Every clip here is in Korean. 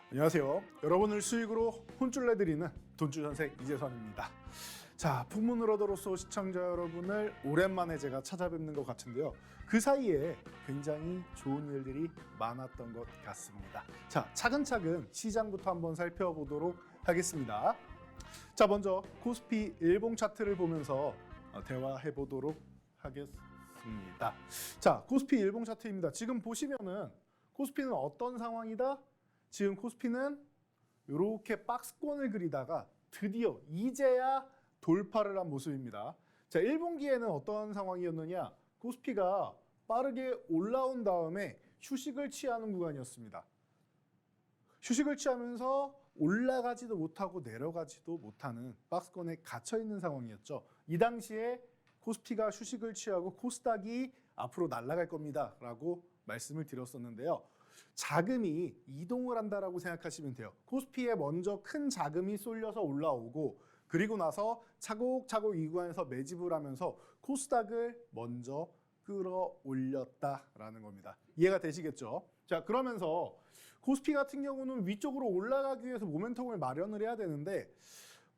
안녕하세요. 여러분을 수익으로 혼쭐 내드리는 돈줄 선생 이재선입니다. 자, 풍문을 얻어로서 시청자 여러분을 오랜만에 제가 찾아뵙는 것 같은데요. 그 사이에 굉장히 좋은 일들이 많았던 것 같습니다. 자, 차근차근 시장부터 한번 살펴보도록 하겠습니다. 자, 먼저 코스피 일봉 차트를 보면서 대화해 보도록 하겠습니다. 자, 코스피 일봉 차트입니다. 지금 보시면은 코스피는 어떤 상황이다? 지금 코스피는 이렇게 박스권을 그리다가 드디어 이제야 돌파를 한 모습입니다. 자, 1분기에는 어떤 상황이었느냐? 코스피가 빠르게 올라온 다음에 휴식을 취하는 구간이었습니다. 휴식을 취하면서 올라가지도 못하고 내려가지도 못하는 박스권에 갇혀 있는 상황이었죠. 이 당시에 코스피가 휴식을 취하고 코스닥이 앞으로 날아갈 겁니다 라고 말씀을 드렸었는데요. 자금이 이동을 한다라고 생각하시면 돼요. 코스피에 먼저 큰 자금이 쏠려서 올라오고 그리고 나서 차곡차곡 이 구간에서 매집을 하면서 코스닥을 먼저 끌어올렸다라는 겁니다. 이해가 되시겠죠? 자, 그러면서 코스피 같은 경우는 위쪽으로 올라가기 위해서 모멘텀을 마련을 해야 되는데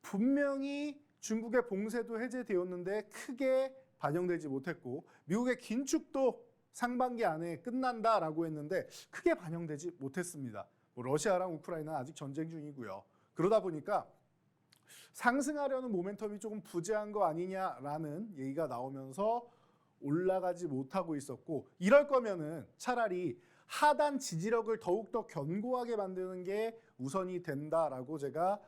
분명히 중국의 봉쇄도 해제되었는데 크게 반영되지 못했고 미국의 긴축도 상반기 안에 끝난다라고 했는데 크게 반영되지 못했습니다. 러시아랑 우크라이나 아직 전쟁 중이고요. 그러다 보니까 상승하려는 모멘텀이 조금 부재한 거 아니냐라는 얘기가 나오면서 올라가지 못하고 있었고 이럴 거면은 차라리 하단 지지력을 더욱더 견고하게 만드는 게 우선이 된다라고 제가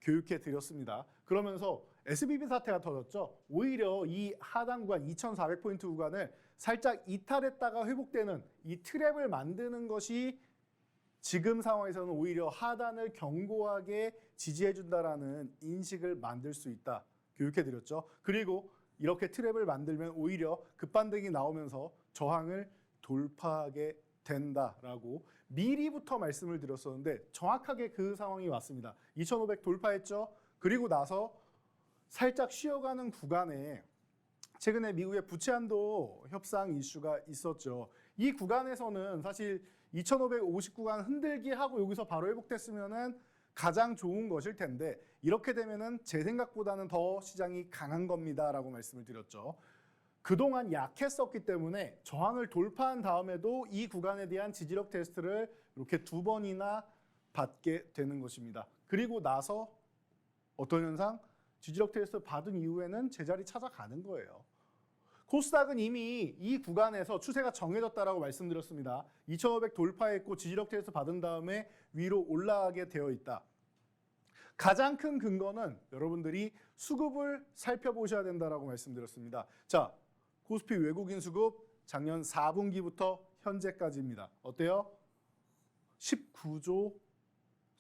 교육해 드렸습니다. 그러면서 SBB 사태가 터졌죠. 오히려 이 하단 구간 2400포인트 구간을 살짝 이탈했다가 회복되는 이 트랩을 만드는 것이 지금 상황에서는 오히려 하단을 견고하게 지지해 준다라는 인식을 만들 수 있다. 교육해 드렸죠. 그리고 이렇게 트랩을 만들면 오히려 급반등이 나오면서 저항을 돌파하게 된다라고 미리부터 말씀을 드렸었는데 정확하게 그 상황이 왔습니다. 2500 돌파했죠. 그리고 나서 살짝 쉬어가는 구간에 최근에 미국의 부채 한도 협상 이슈가 있었죠. 이 구간에서는 사실 2550 구간 흔들기 하고 여기서 바로 회복됐으면은 가장 좋은 것일 텐데 이렇게 되면은 제 생각보다는 더 시장이 강한 겁니다라고 말씀을 드렸죠. 그동안 약했었기 때문에 저항을 돌파한 다음에도 이 구간에 대한 지지력 테스트를 이렇게 두 번이나 받게 되는 것입니다. 그리고 나서 어떤 현상? 지지력 테스트 받은 이후에는 제자리 찾아가는 거예요. 코스닥은 이미 이 구간에서 추세가 정해졌다라고 말씀드렸습니다. 2500 돌파했고 지지력 테스트 받은 다음에 위로 올라가게 되어 있다. 가장 큰 근거는 여러분들이 수급을 살펴보셔야 된다라고 말씀드렸습니다. 자, 코스피 외국인 수급 작년 4분기부터 현재까지입니다. 어때요? 19조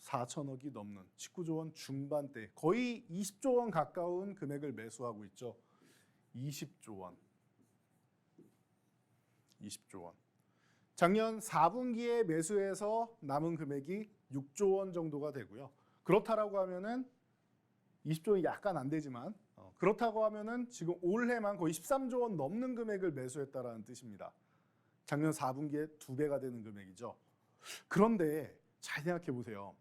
4천억이 넘는 19조 원 중반대 거의 20조 원 가까운 금액을 매수하고 있죠. 20조 원. 20조 원. 작년 4분기에 매수해서 남은 금액이 6조 원 정도가 되고요. 그렇다라고 하면은 20조 원이 약간 안 되지만 그렇다고 하면은 지금 올해만 거의 13조 원 넘는 금액을 매수했다라는 뜻입니다. 작년 4분기에 2배가 되는 금액이죠. 그런데 잘 생각해 보세요.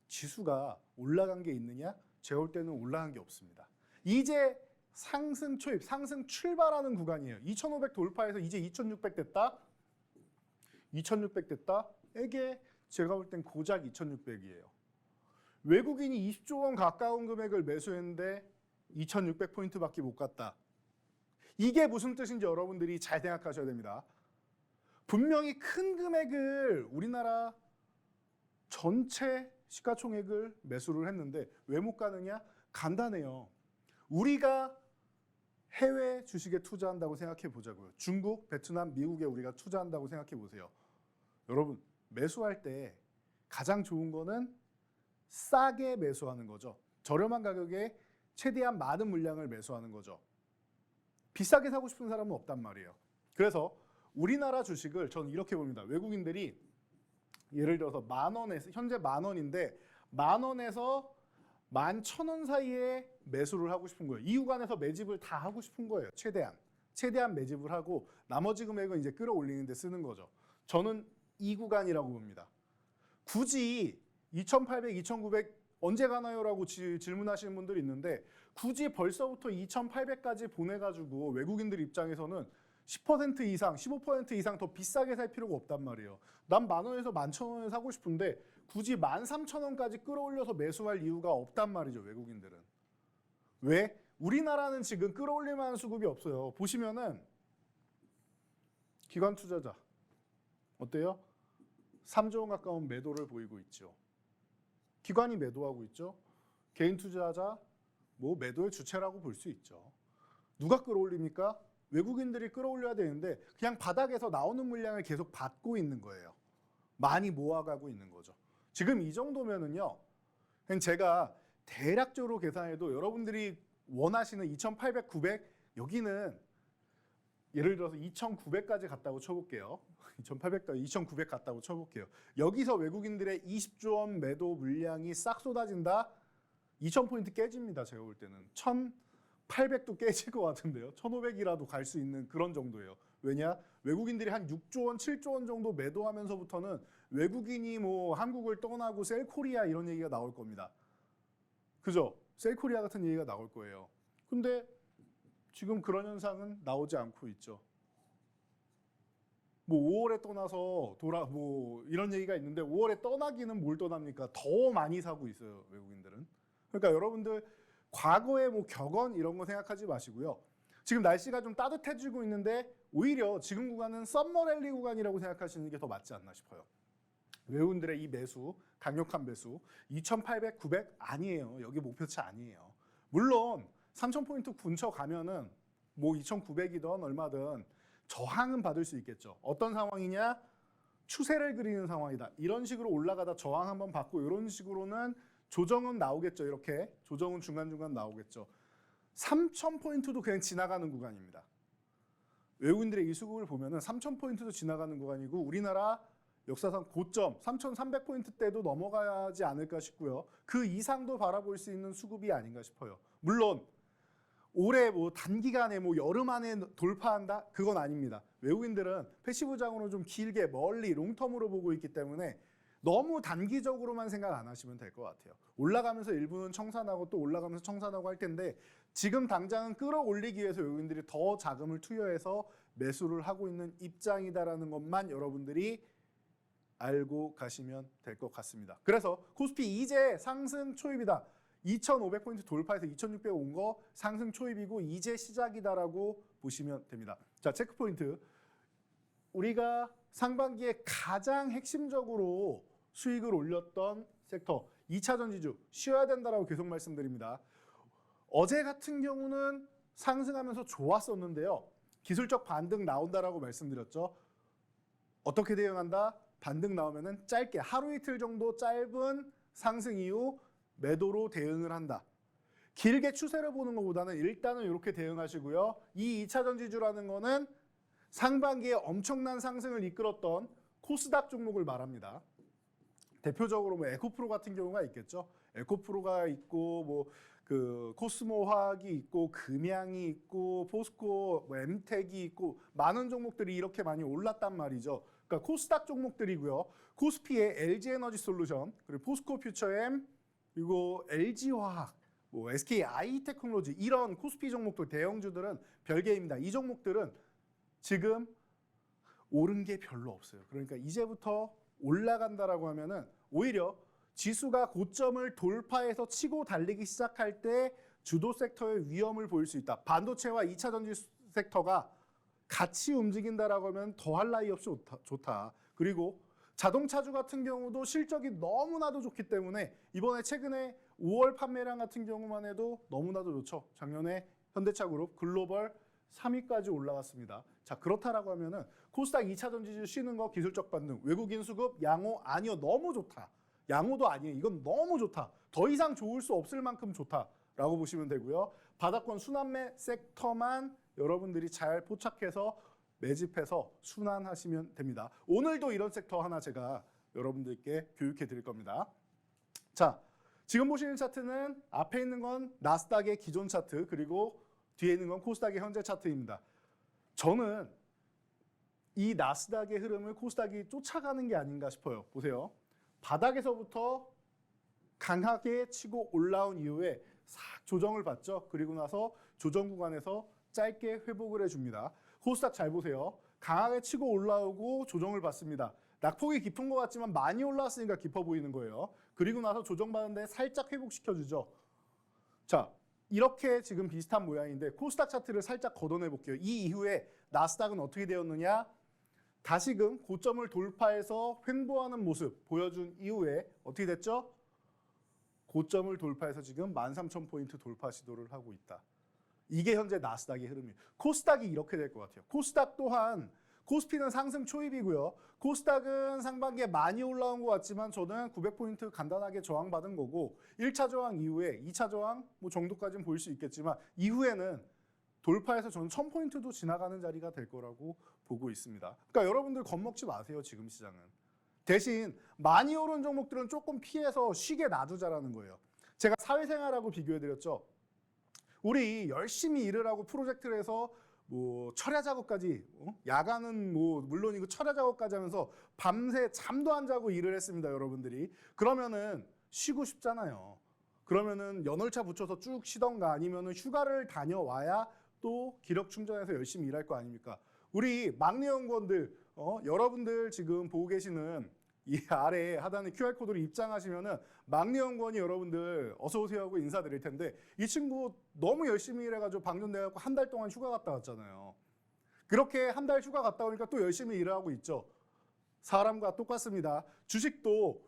지수가 올라간 게 있느냐? 제가 볼 때는 올라간 게 없습니다. 이제 상승 초입, 상승 출발하는 구간이에요. 2500 돌파해서 이제 2600 됐다. 2600 됐다. 이게 제가 볼 땐 고작 2600이에요. 외국인이 20조 원 가까운 금액을 매수했는데 2600포인트밖에 못 갔다. 이게 무슨 뜻인지 여러분들이 잘 생각하셔야 됩니다. 분명히 큰 금액을 우리나라 전체 시가총액을 매수를 했는데 왜 못 가느냐? 간단해요. 우리가 해외 주식에 투자한다고 생각해 보자고요. 중국, 베트남, 미국에 우리가 투자한다고 생각해 보세요. 여러분, 매수할 때 가장 좋은 거는 싸게 매수하는 거죠. 저렴한 가격에 최대한 많은 물량을 매수하는 거죠. 비싸게 사고 싶은 사람은 없단 말이에요. 그래서 우리나라 주식을 저는 이렇게 봅니다. 외국인들이 예를 들어서 10,000원에서 현재 10,000원인데 10,000원에서 11,000원 사이에 매수를 하고 싶은 거예요. 이 구간에서 매집을 다 하고 싶은 거예요. 최대한 매집을 하고 나머지 금액은 이제 끌어올리는 데 쓰는 거죠. 저는 이 구간이라고 봅니다. 굳이 2800, 2900 언제 가나요라고 질문하시는 분들이 있는데 굳이 벌써부터 2800까지 보내가지고 외국인들 입장에서는 10% 이상, 15% 이상 더 비싸게 살 필요가 없단 말이에요. 난 10,000원에서 11,000원에 사고 싶은데 굳이 13,000원까지 끌어올려서 매수할 이유가 없단 말이죠, 외국인들은. 왜? 우리나라는 지금 끌어올릴 만한 수급이 없어요. 보시면은 기관 투자자 어때요? 3조 원 가까운 매도를 보이고 있죠. 기관이 매도하고 있죠. 개인 투자자 뭐 매도의 주체라고 볼 수 있죠. 누가 끌어올립니까? 외국인들이 끌어올려야 되는데 그냥 바닥에서 나오는 물량을 계속 받고 있는 거예요. 많이 모아가고 있는 거죠. 지금 이 정도면은요. 그냥 제가 대략적으로 계산해도 여러분들이 원하시는 2,800, 900 여기는 예를 들어서 2,900까지 갔다고 쳐볼게요. 2,800까지 2,900 갔다고 쳐볼게요. 여기서 외국인들의 20조 원 매도 물량이 싹 쏟아진다? 2,000포인트 깨집니다. 제가 볼 때는. 1,800도 깨질 것 같은데요. 1,500이라도 갈 수 있는 그런 정도예요. 왜냐? 외국인들이 한 6조 원, 7조 원 정도 매도하면서부터는 외국인이 뭐 한국을 떠나고 셀코리아 이런 얘기가 나올 겁니다. 그죠? 셀코리아 같은 얘기가 나올 거예요. 근데 지금 그런 현상은 나오지 않고 있죠. 뭐 5월에 떠나서 뭐 이런 얘기가 있는데 5월에 떠나기는 뭘 떠납니까? 더 많이 사고 있어요, 외국인들은. 그러니까 여러분들 과거의 뭐 격언 이런 거 생각하지 마시고요. 지금 날씨가 좀 따뜻해지고 있는데 오히려 지금 구간은 썸머랠리 구간이라고 생각하시는 게 더 맞지 않나 싶어요. 외국인들의 이 매수, 강력한 매수 2,800, 900 아니에요. 여기 목표치 아니에요. 물론 3,000포인트 근처 가면은 뭐 2,900이든 얼마든 저항은 받을 수 있겠죠. 어떤 상황이냐? 추세를 그리는 상황이다. 이런 식으로 올라가다 저항 한번 받고 이런 식으로는 조정은 나오겠죠. 이렇게 조정은 중간중간 나오겠죠. 3,000포인트도 그냥 지나가는 구간입니다. 외국인들의 이 수급을 보면은 3,000포인트도 지나가는 구간이고 우리나라 역사상 고점 3,300포인트 때도 넘어가지 않을까 싶고요. 그 이상도 바라볼 수 있는 수급이 아닌가 싶어요. 물론 올해 뭐 단기간에 뭐 여름 안에 돌파한다? 그건 아닙니다. 외국인들은 패시브 장으로 좀 길게 멀리 롱텀으로 보고 있기 때문에 너무 단기적으로만 생각 안 하시면 될 것 같아요. 올라가면서 일부는 청산하고 또 올라가면서 청산하고 할 텐데 지금 당장은 끌어올리기 위해서 외국인들이 더 자금을 투여해서 매수를 하고 있는 입장이다라는 것만 여러분들이 알고 가시면 될 것 같습니다. 그래서 코스피 이제 상승 초입이다. 2,500포인트 돌파해서 2,600 온 거 상승 초입이고 이제 시작이다라고 보시면 됩니다. 자, 체크 포인트. 우리가 상반기에 가장 핵심적으로 수익을 올렸던 섹터 2차 전지주 쉬어야 된다라고 계속 말씀드립니다. 어제 같은 경우는 상승하면서 좋았었는데요. 기술적 반등 나온다라고 말씀드렸죠. 어떻게 대응한다? 반등 나오면은 짧게 하루 이틀 정도 짧은 상승 이후 매도로 대응을 한다. 길게 추세를 보는 것보다는 일단은 이렇게 대응하시고요. 이 2차 전지주라는 거는 상반기에 엄청난 상승을 이끌었던 코스닥 종목을 말합니다. 대표적으로 뭐 에코프로 같은 경우가 있겠죠. 에코프로가 있고 뭐 그 코스모화학이 있고 금양이 있고 포스코, 뭐 엠텍이 있고 많은 종목들이 이렇게 많이 올랐단 말이죠. 그러니까 코스닥 종목들이고요. 코스피의 LG에너지솔루션, 그리고 포스코 퓨처엠, 그리고 LG화학, 뭐 SKI테크놀로지 이런 코스피 종목들 대형주들은 별개입니다. 이 종목들은 지금 오른 게 별로 없어요. 그러니까 이제부터 올라간다라고 하면은 오히려 지수가 고점을 돌파해서 치고 달리기 시작할 때 주도 섹터의 위험을 보일 수 있다. 반도체와 2차 전지 섹터가 같이 움직인다라고 하면 더할 나위 없이 좋다. 그리고 자동차주 같은 경우도 실적이 너무나도 좋기 때문에 이번에 최근에 5월 판매량 같은 경우만 해도 너무나도 좋죠. 작년에 현대차그룹 글로벌 3위까지 올라갔습니다. 자, 그렇다라고 하면은 코스닥 2차 전지주 쉬는 거 기술적 반등, 외국인 수급 양호 아니요 너무 좋다. 양호도 아니에요. 이건 너무 좋다. 더 이상 좋을 수 없을 만큼 좋다라고 보시면 되고요. 바닥권 순환매 섹터만 여러분들이 잘 포착해서 매집해서 순환하시면 됩니다. 오늘도 이런 섹터 하나 제가 여러분들께 교육해 드릴 겁니다. 자, 지금 보시는 차트는 앞에 있는 건 나스닥의 기존 차트 그리고 뒤에 있는 건 코스닥의 현재 차트입니다. 저는 이 나스닥의 흐름을 코스닥이 쫓아가는 게 아닌가 싶어요. 보세요. 바닥에서부터 강하게 치고 올라온 이후에 싹 조정을 받죠. 그리고 나서 조정 구간에서 짧게 회복을 해줍니다. 코스닥 잘 보세요. 강하게 치고 올라오고 조정을 받습니다. 낙폭이 깊은 것 같지만 많이 올라왔으니까 깊어 보이는 거예요. 그리고 나서 조정받는데 살짝 회복시켜주죠. 자, 이렇게 지금 비슷한 모양인데 코스닥 차트를 살짝 걷어내 볼게요. 이 이후에 나스닥은 어떻게 되었느냐? 다시금 고점을 돌파해서 횡보하는 모습 보여준 이후에 어떻게 됐죠? 고점을 돌파해서 지금 13,000포인트 돌파 시도를 하고 있다. 이게 현재 나스닥의 흐름이에요. 코스닥이 이렇게 될 것 같아요. 코스닥 또한 코스피는 상승 초입이고요. 코스닥은 상반기에 많이 올라온 것 같지만 저는 900포인트 간단하게 저항받은 거고 1차 저항 이후에 2차 저항 뭐 정도까지는 보일 수 있겠지만 이후에는 돌파해서 저는 1000포인트도 지나가는 자리가 될 거라고 보고 있습니다. 그러니까 여러분들 겁먹지 마세요. 지금 시장은. 대신 많이 오른 종목들은 조금 피해서 쉬게 놔두자라는 거예요. 제가 사회생활하고 비교해드렸죠. 우리 열심히 일을 하고 프로젝트를 해서 뭐 철야 작업까지 야간은 뭐 물론이고 철야 작업까지 하면서 밤새 잠도 안 자고 일을 했습니다. 여러분들이. 그러면은 쉬고 싶잖아요. 그러면은 연월차 붙여서 쭉 쉬던가 아니면은 휴가를 다녀와야 또 기력 충전해서 열심히 일할 거 아닙니까? 우리 막내 연구원들 여러분들 지금 보고 계시는 이 아래 하단에 QR코드를 입장하시면은 막내 연구원이 여러분들 어서 오세요 하고 인사드릴 텐데 이 친구 너무 열심히 일해가지고 방전돼갖고 한 달 동안 휴가 갔다 왔잖아요. 그렇게 한 달 휴가 갔다 오니까 또 열심히 일을 하고 있죠. 사람과 똑같습니다. 주식도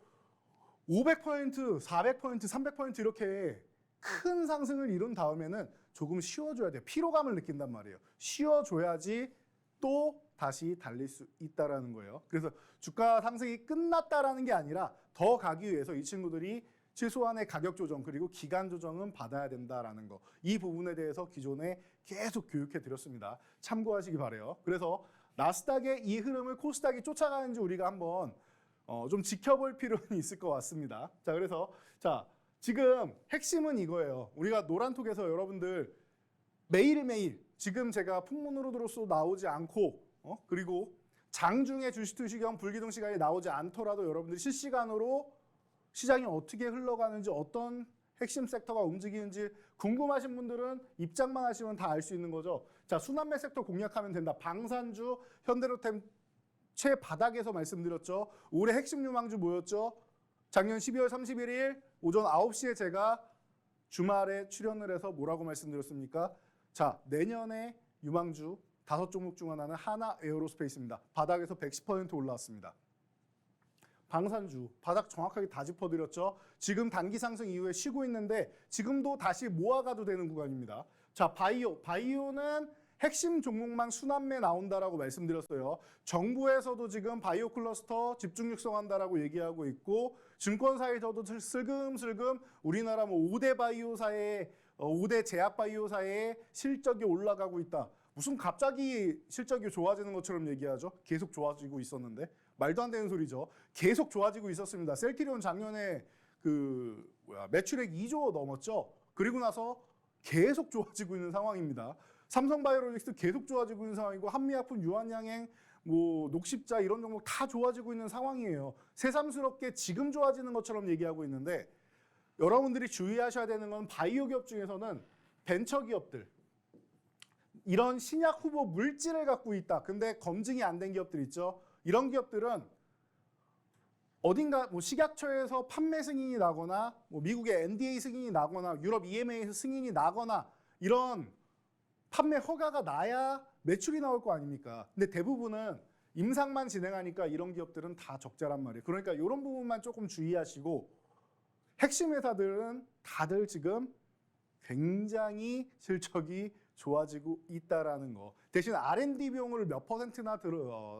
500%, 400%, 300% 이렇게 큰 상승을 이룬 다음에는 조금 쉬어줘야 돼요. 피로감을 느낀단 말이에요. 쉬어줘야지 또 다시 달릴 수 있다라는 거예요. 그래서 주가 상승이 끝났다라는 게 아니라 더 가기 위해서 이 친구들이 최소한의 가격 조정 그리고 기간 조정은 받아야 된다라는 거. 이 부분에 대해서 기존에 계속 교육해 드렸습니다. 참고하시기 바라요. 그래서 나스닥의 이 흐름을 코스닥이 쫓아가는지 우리가 한번 좀 지켜볼 필요는 있을 것 같습니다. 자, 그래서 지금 핵심은 이거예요. 우리가 노란톡에서 여러분들 매일매일 지금 제가 풍문으로 들어서 나오지 않고 그리고 장중에 주식 투시경 불기둥 시간이 나오지 않더라도 여러분들이 실시간으로 시장이 어떻게 흘러가는지 어떤 핵심 섹터가 움직이는지 궁금하신 분들은 입장만 하시면 다 알 수 있는 거죠. 자, 순환매 섹터 공략하면 된다. 방산주, 현대로템 최바닥에서 말씀드렸죠. 올해 핵심 유망주 뭐였죠? 작년 12월 31일 오전 9시에 제가 주말에 출연을 해서 뭐라고 말씀드렸습니까? 자, 내년에 유망주 5종목 중 하나는 하나 에어로스페이스입니다. 바닥에서 110% 올라왔습니다. 방산주 바닥 정확하게 다 짚어드렸죠. 지금 단기 상승 이후에 쉬고 있는데 지금도 다시 모아가도 되는 구간입니다. 자, 바이오는 핵심 종목만 순환매 나온다라고 말씀드렸어요. 정부에서도 지금 바이오 클러스터 집중 육성한다라고 얘기하고 있고 증권사에서도 슬금슬금 우리나라 뭐 5대 바이오사의 5대 제약 바이오사의 실적이 올라가고 있다. 무슨 갑자기 실적이 좋아지는 것처럼 얘기하죠. 계속 좋아지고 있었는데 말도 안 되는 소리죠. 계속 좋아지고 있었습니다. 셀트리온 작년에 매출액 2조 넘었죠. 그리고 나서 계속 좋아지고 있는 상황입니다. 삼성바이오로직스 계속 좋아지고 있는 상황이고 한미약품, 유한양행, 뭐 녹십자 이런 종목 다 좋아지고 있는 상황이에요. 새삼스럽게 지금 좋아지는 것처럼 얘기하고 있는데 여러분들이 주의하셔야 되는 건 바이오 기업 중에서는 벤처 기업들 이런 신약 후보 물질을 갖고 있다. 근데 검증이 안 된 기업들 있죠. 이런 기업들은 어딘가 뭐 식약처에서 판매 승인이 나거나 뭐 미국의 NDA 승인이 나거나 유럽 EMA에서 승인이 나거나 이런 판매 허가가 나야 매출이 나올 거 아닙니까? 근데 대부분은 임상만 진행하니까 이런 기업들은 다 적자란 말이에요. 그러니까 이런 부분만 조금 주의하시고 핵심 회사들은 다들 지금 굉장히 실적이 좋아지고 있다라는 거. 대신 R&D 비용을 몇 퍼센트나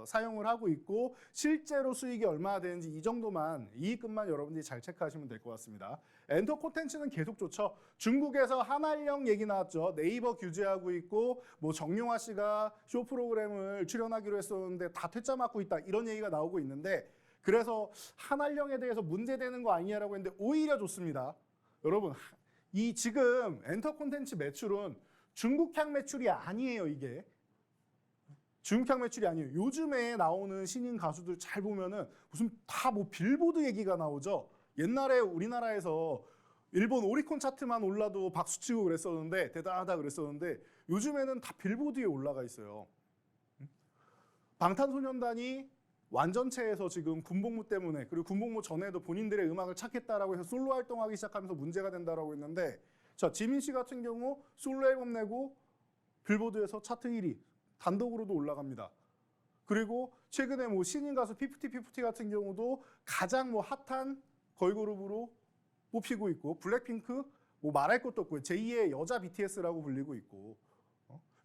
사용을 하고 있고 실제로 수익이 얼마나 되는지 이 정도만 이익금만 여러분들이 잘 체크하시면 될 것 같습니다. 엔터 콘텐츠는 계속 좋죠. 중국에서 한알령 얘기 나왔죠. 네이버 규제하고 있고 뭐 정용화 씨가 쇼 프로그램을 출연하기로 했었는데 다 퇴짜 맞고 있다 이런 얘기가 나오고 있는데 그래서 한알령에 대해서 문제되는 거 아니냐라고 했는데 오히려 좋습니다. 여러분 이 지금 엔터 콘텐츠 매출은 중국향 매출이 아니에요. 이게 중국향 매출이 아니에요. 요즘에 나오는 신인 가수들 잘 보면은 무슨 다 뭐 빌보드 얘기가 나오죠. 옛날에 우리나라에서 일본 오리콘 차트만 올라도 박수치고 그랬었는데 대단하다 그랬었는데 요즘에는 다 빌보드에 올라가 있어요. 방탄소년단이 완전체에서 지금 군복무 때문에 그리고 군복무 전에도 본인들의 음악을 찾겠다라고 해서 솔로 활동하기 시작하면서 문제가 된다라고 했는데 자 지민 씨 같은 경우 솔로 앨범 내고 빌보드에서 차트 1위 단독으로도 올라갑니다. 그리고 최근에 뭐 신인 가수 피프티 같은 경우도 가장 뭐 핫한 걸그룹으로 뽑히고 있고 블랙핑크 뭐 말할 것도 없고요. 제2의 여자 BTS라고 불리고 있고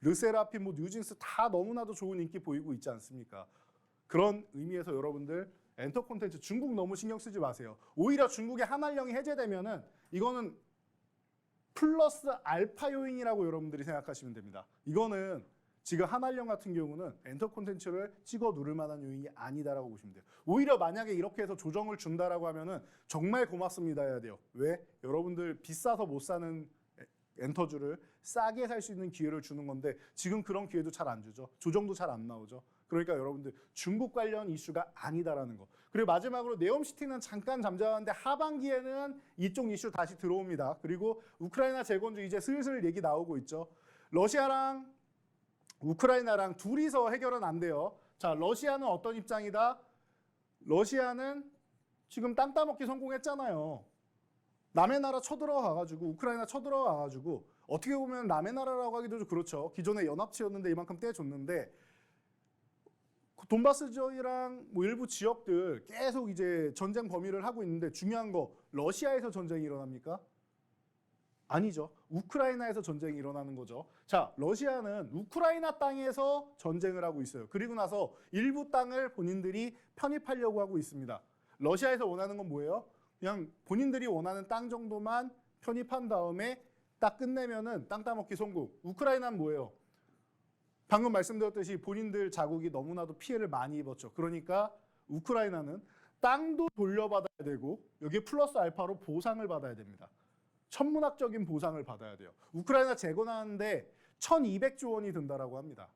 르세라핌, 뭐 뉴진스 다 너무나도 좋은 인기 보이고 있지 않습니까? 그런 의미에서 여러분들 엔터 콘텐츠 중국 너무 신경 쓰지 마세요. 오히려 중국의 한한령이 해제되면은 이거는 플러스 알파 요인이라고 여러분들이 생각하시면 됩니다. 이거는 지금 한한령 같은 경우는 엔터 콘텐츠를 찍어 누를 만한 요인이 아니다라고 보시면 돼요. 오히려 만약에 이렇게 해서 조정을 준다라고 하면은 정말 고맙습니다 해야 돼요. 왜? 여러분들 비싸서 못 사는 엔터주를 싸게 살 수 있는 기회를 주는 건데 지금 그런 기회도 잘 안 주죠. 조정도 잘 안 나오죠. 그러니까 여러분들 중국 관련 이슈가 아니다라는 거. 그리고 마지막으로 네옴시티는 잠깐 잠잠한데 하반기에는 이쪽 이슈 다시 들어옵니다. 그리고 우크라이나 재건주 이제 슬슬 얘기 나오고 있죠. 러시아랑 우크라이나랑 둘이서 해결은 안 돼요. 자, 러시아는 어떤 입장이다? 러시아는 지금 땅 따먹기 성공했잖아요. 남의 나라 쳐들어가가지고 우크라이나 쳐들어가가지고 어떻게 보면 남의 나라라고 하기도 좀 그렇죠. 기존에 연합체였는데 이만큼 떼줬는데 돈바스 지역이랑 뭐 일부 지역들 계속 이제 전쟁 범위를 하고 있는데 중요한 거 러시아에서 전쟁이 일어납니까? 아니죠. 우크라이나에서 전쟁이 일어나는 거죠. 자, 러시아는 우크라이나 땅에서 전쟁을 하고 있어요. 그리고 나서 일부 땅을 본인들이 편입하려고 하고 있습니다. 러시아에서 원하는 건 뭐예요? 그냥 본인들이 원하는 땅 정도만 편입한 다음에 딱 끝내면은 땅 따먹기 성공. 우크라이나는 뭐예요? 방금 말씀드렸듯이 본인들 자국이 너무나도 피해를 많이 입었죠. 그러니까 우크라이나는 땅도 돌려받아야 되고 여기에 플러스 알파로 보상을 받아야 됩니다. 천문학적인 보상을 받아야 돼요. 우크라이나 재건하는데 1200조 원이 든다라고 합니다.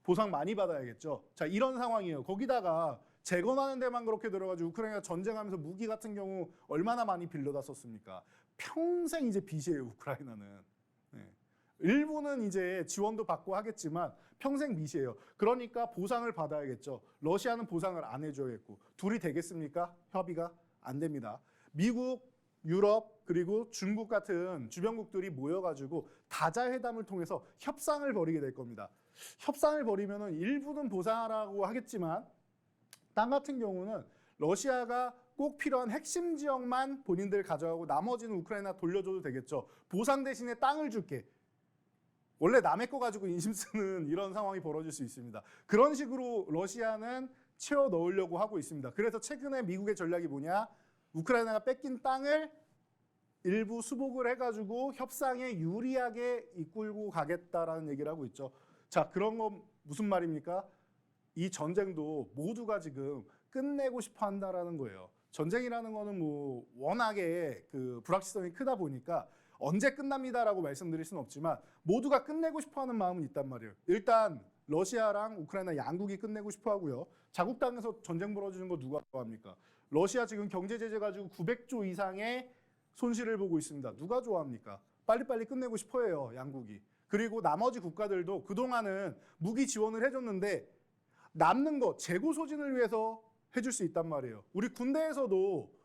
보상 많이 받아야겠죠. 자, 이런 상황이에요. 거기다가 재건하는 데만 그렇게 들어가지고 우크라이나 전쟁하면서 무기 같은 경우 얼마나 많이 빌려다 썼습니까? 평생 이제 빚이에요, 우크라이나는. 네. 일부는 이제 지원도 받고 하겠지만 평생 빚이에요. 그러니까 보상을 받아야겠죠. 러시아는 보상을 안 해줘야겠고. 둘이 되겠습니까? 협의가 안 됩니다. 미국, 유럽, 그리고 중국 같은 주변국들이 모여가지고 다자회담을 통해서 협상을 벌이게 될 겁니다. 협상을 벌이면은 일부는 보상하라고 하겠지만 땅 같은 경우는 러시아가 꼭 필요한 핵심 지역만 본인들 가져가고 나머지는 우크라이나 돌려줘도 되겠죠. 보상 대신에 땅을 줄게. 원래 남의 거 가지고 인심 쓰는 이런 상황이 벌어질 수 있습니다. 그런 식으로 러시아는 채워 넣으려고 하고 있습니다. 그래서 최근에 미국의 전략이 뭐냐? 우크라이나가 뺏긴 땅을 일부 수복을 해가지고 협상에 유리하게 이끌고 가겠다라는 얘기를 하고 있죠. 자, 그런 건 무슨 말입니까? 이 전쟁도 모두가 지금 끝내고 싶어 한다라는 거예요. 전쟁이라는 거는 뭐 워낙에 그 불확실성이 크다 보니까 언제 끝납니다라고 말씀드릴 수는 없지만 모두가 끝내고 싶어 하는 마음은 있단 말이에요. 일단 러시아랑 우크라이나 양국이 끝내고 싶어 하고요. 자국 땅에서 전쟁 벌어지는 거 누가 좋아합니까? 러시아 지금 경제 제재 가지고 900조 이상의 손실을 보고 있습니다. 누가 좋아합니까? 빨리빨리 끝내고 싶어 해요, 양국이. 그리고 나머지 국가들도 그동안은 무기 지원을 해줬는데 남는 거 재고 소진을 위해서 해줄 수 있단 말이에요. 우리 군대에서도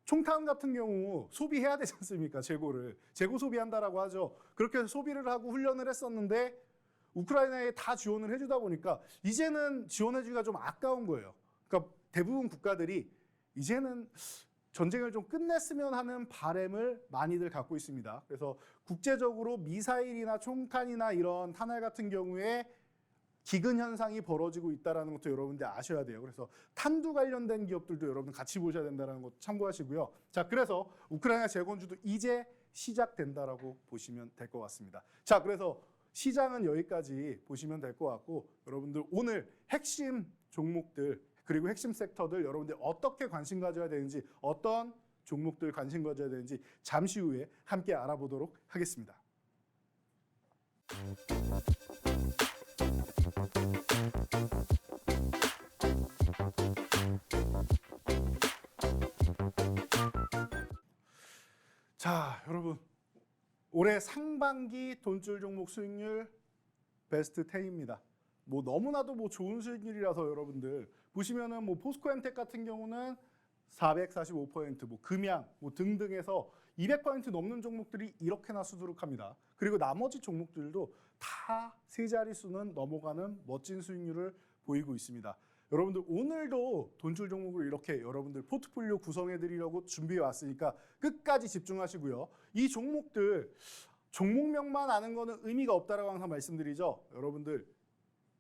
총탄 같은 경우 소비해야 되지 않습니까? 재고 소비한다라고 하죠. 그렇게 해서 소비를 하고 훈련을 했었는데 우크라이나에 다 지원을 해주다 보니까 이제는 지원해주기가 좀 아까운 거예요. 그러니까 대부분 국가들이 이제는 전쟁을 좀 끝냈으면 하는 바람을 많이들 갖고 있습니다. 그래서 국제적으로 미사일이나 총탄이나 이런 탄알 같은 경우에 기근 현상이 벌어지고 있다는 것도 여러분들 아셔야 돼요. 그래서 탄두 관련된 기업들도 여러분 같이 보셔야 된다는 것 참고하시고요. 자, 그래서 우크라이나 재건주도 이제 시작된다라고 보시면 될 것 같습니다. 자, 그래서 시장은 여기까지 보시면 될 것 같고 여러분들 오늘 핵심 종목들 그리고 핵심 섹터들 여러분들 어떻게 관심 가져야 되는지 어떤 종목들 관심 가져야 되는지 잠시 후에 함께 알아보도록 하겠습니다. 자, 여러분. 올해 상반기 돈줄 종목 수익률 베스트 10입니다. 뭐 너무나도 뭐 좋은 수익률이라서 여러분들 보시면은 뭐 포스코엠텍 같은 경우는 445%, 뭐 금양 뭐 등등해서 200% 넘는 종목들이 이렇게나 수두룩합니다. 그리고 나머지 종목들도 다 세 자릿수는 넘어가는 멋진 수익률을 보이고 있습니다. 여러분들 오늘도 돈줄 종목을 이렇게 여러분들 포트폴리오 구성해 드리려고 준비해 왔으니까 끝까지 집중하시고요. 이 종목들 종목명만 아는 거는 의미가 없다라고 항상 말씀드리죠. 여러분들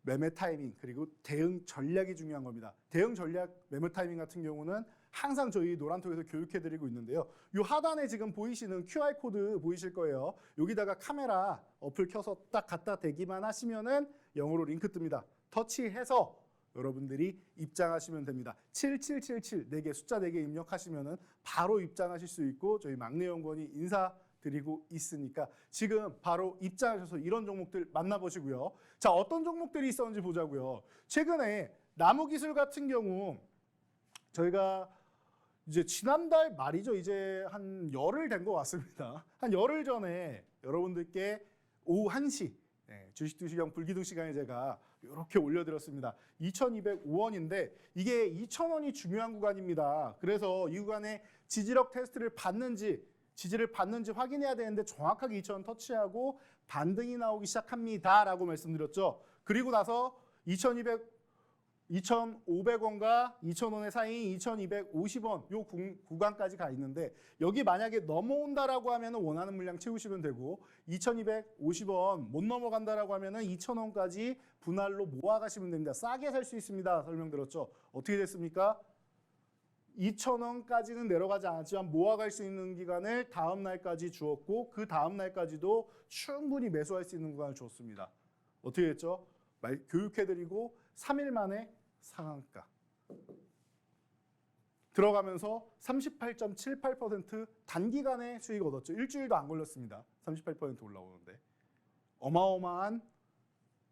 매매 타이밍 그리고 대응 전략이 중요한 겁니다. 대응 전략 매매 타이밍 같은 경우는 항상 저희 노란톡에서 교육해 드리고 있는데요. 이 하단에 지금 보이시는 QR코드 보이실 거예요. 여기다가 카메라 어플 켜서 딱 갖다 대기만 하시면은 영어로 링크 뜹니다. 터치해서 여러분들이 입장하시면 됩니다. 7777 4개 숫자 4개 입력하시면은 바로 입장하실 수 있고 저희 막내 연구원이 인사드리고 있으니까 지금 바로 입장하셔서 이런 종목들 만나보시고요. 자, 어떤 종목들이 있었는지 보자고요. 최근에 나무기술 같은 경우 저희가 이제 지난달 말이죠. 이제 한 열흘 된 것 같습니다. 한 열흘 전에 여러분들께 오후 1시 주식 투시경 불기둥 시간에 제가 이렇게 올려드렸습니다. 2,205원인데 이게 2,000원이 중요한 구간입니다. 그래서 이 구간에 지지력 테스트를 지지를 받는지 확인해야 되는데 정확하게 2,000원 터치하고 반등이 나오기 시작합니다라고 말씀드렸죠. 그리고 나서 2,500원과 2,000원의 사이 2,250원 요 구간까지 가 있는데 여기 만약에 넘어온다라고 하면 원하는 물량 채우시면 되고 2,250원 못 넘어간다라고 하면 2,000원까지 분할로 모아가시면 됩니다. 싸게 살 수 있습니다. 설명드렸죠. 어떻게 됐습니까? 2,000원까지는 내려가지 않았지만 모아갈 수 있는 기간을 다음 날까지 주었고 그 다음 날까지도 충분히 매수할 수 있는 구간을 줬습니다. 어떻게 됐죠? 교육해드리고 3일 만에 상한가 들어가면서 38.78% 단기간에 수익 얻었죠. 일주일도 안 걸렸습니다. 38% 올라오는데 어마어마한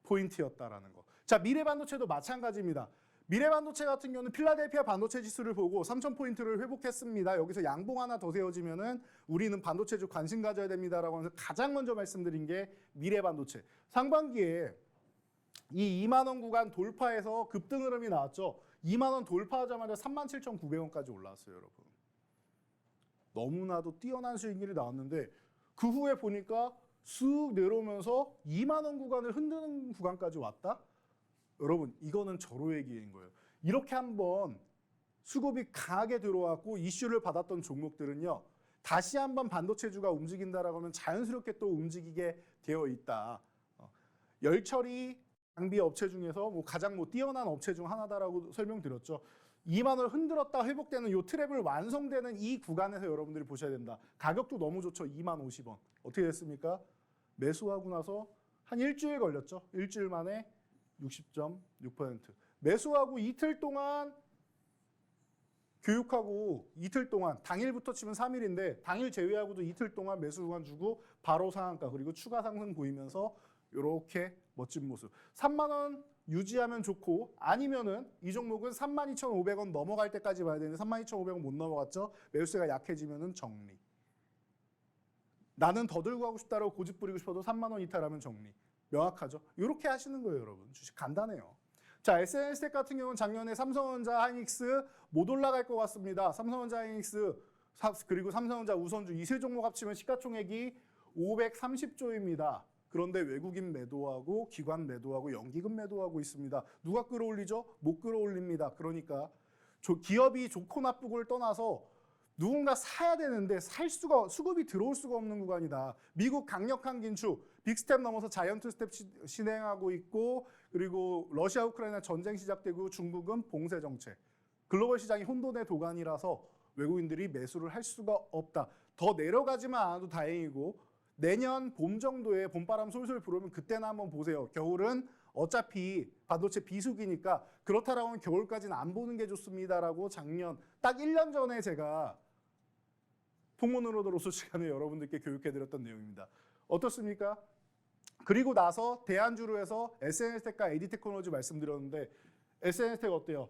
포인트였다라는 거. 자, 미래반도체도 마찬가지입니다. 미래반도체 같은 경우는 필라델피아 반도체 지수를 보고 3,000포인트를 회복했습니다. 여기서 양봉 하나 더 세워지면은 우리는 반도체주 관심 가져야 됩니다라고 하면서 가장 먼저 말씀드린 게 미래반도체. 상반기에 이 2만 원 구간 돌파해서 급등 흐름이 나왔죠. 2만 원 돌파하자마자 37,900원까지 올라왔어요, 여러분. 너무나도 뛰어난 수익률이 나왔는데 그 후에 보니까 쑥 내려오면서 2만 원 구간을 흔드는 구간까지 왔다? 여러분, 이거는 절호의 기회인 거예요. 이렇게 한번 수급이 강하게 들어왔고 이슈를 받았던 종목들은요. 다시 한번 반도체주가 움직인다라고 하면 자연스럽게 또 움직이게 되어 있다. 열처리 장비 업체 중에서 가장 뛰어난 업체 중 하나다라고 설명드렸죠. 2만 원 흔들었다 회복되는 이 트랩을 완성되는 이 구간에서 여러분들이 보셔야 된다. 가격도 너무 좋죠. 2만 50원. 어떻게 됐습니까? 매수하고 나서 한 일주일 걸렸죠. 일주일 만에 60.6%. 매수하고 이틀 동안 교육하고 이틀 동안 당일부터 치면 3일인데 당일 제외하고도 이틀 동안 매수 구간 주고 바로 상한가 그리고 추가 상승 보이면서 이렇게 멋진 모습. 3만 원 유지하면 좋고 아니면은 이 종목은 32,500원 넘어갈 때까지 봐야 되는데 32,500원 못 넘어갔죠. 매수세가 약해지면은 정리. 나는 더 들고 가고 싶다라고 고집 부리고 싶어도 3만 원 이탈하면 정리. 명확하죠? 이렇게 하시는 거예요, 여러분. 주식 간단해요. 자, SNS텍 같은 경우는 작년에 삼성전자, 하이닉스 못 올라갈 것 같습니다. 삼성전자, 하이닉스 그리고 삼성전자, 우선주 이 세 종목 합치면 시가총액이 530조입니다. 그런데 외국인 매도하고 기관 매도하고 연기금 매도하고 있습니다. 누가 끌어올리죠? 못 끌어올립니다. 그러니까 기업이 좋고 나쁘고를 떠나서 누군가 사야 되는데 수급이 들어올 수가 없는 구간이다. 미국 강력한 긴축, 빅스텝 넘어서 자이언트 스텝 진행하고 있고 그리고 러시아 우크라이나 전쟁 시작되고 중국은 봉쇄 정책. 글로벌 시장이 혼돈의 도가니라서 외국인들이 매수를 할 수가 없다. 더 내려가지만 않아도 다행이고 내년 봄 정도에 봄바람 솔솔 불으면 그때나 한번 보세요. 겨울은 어차피 반도체 비수기니까 그렇다라고 하면 겨울까지는 안 보는 게 좋습니다라고 작년 딱 1년 전에 제가 통문으로서 시간에 여러분들께 교육해드렸던 내용입니다. 어떻습니까? 그리고 나서 대안주로 해서 SNS텍과 AD테크놀로지 말씀드렸는데 SNS텍 어때요?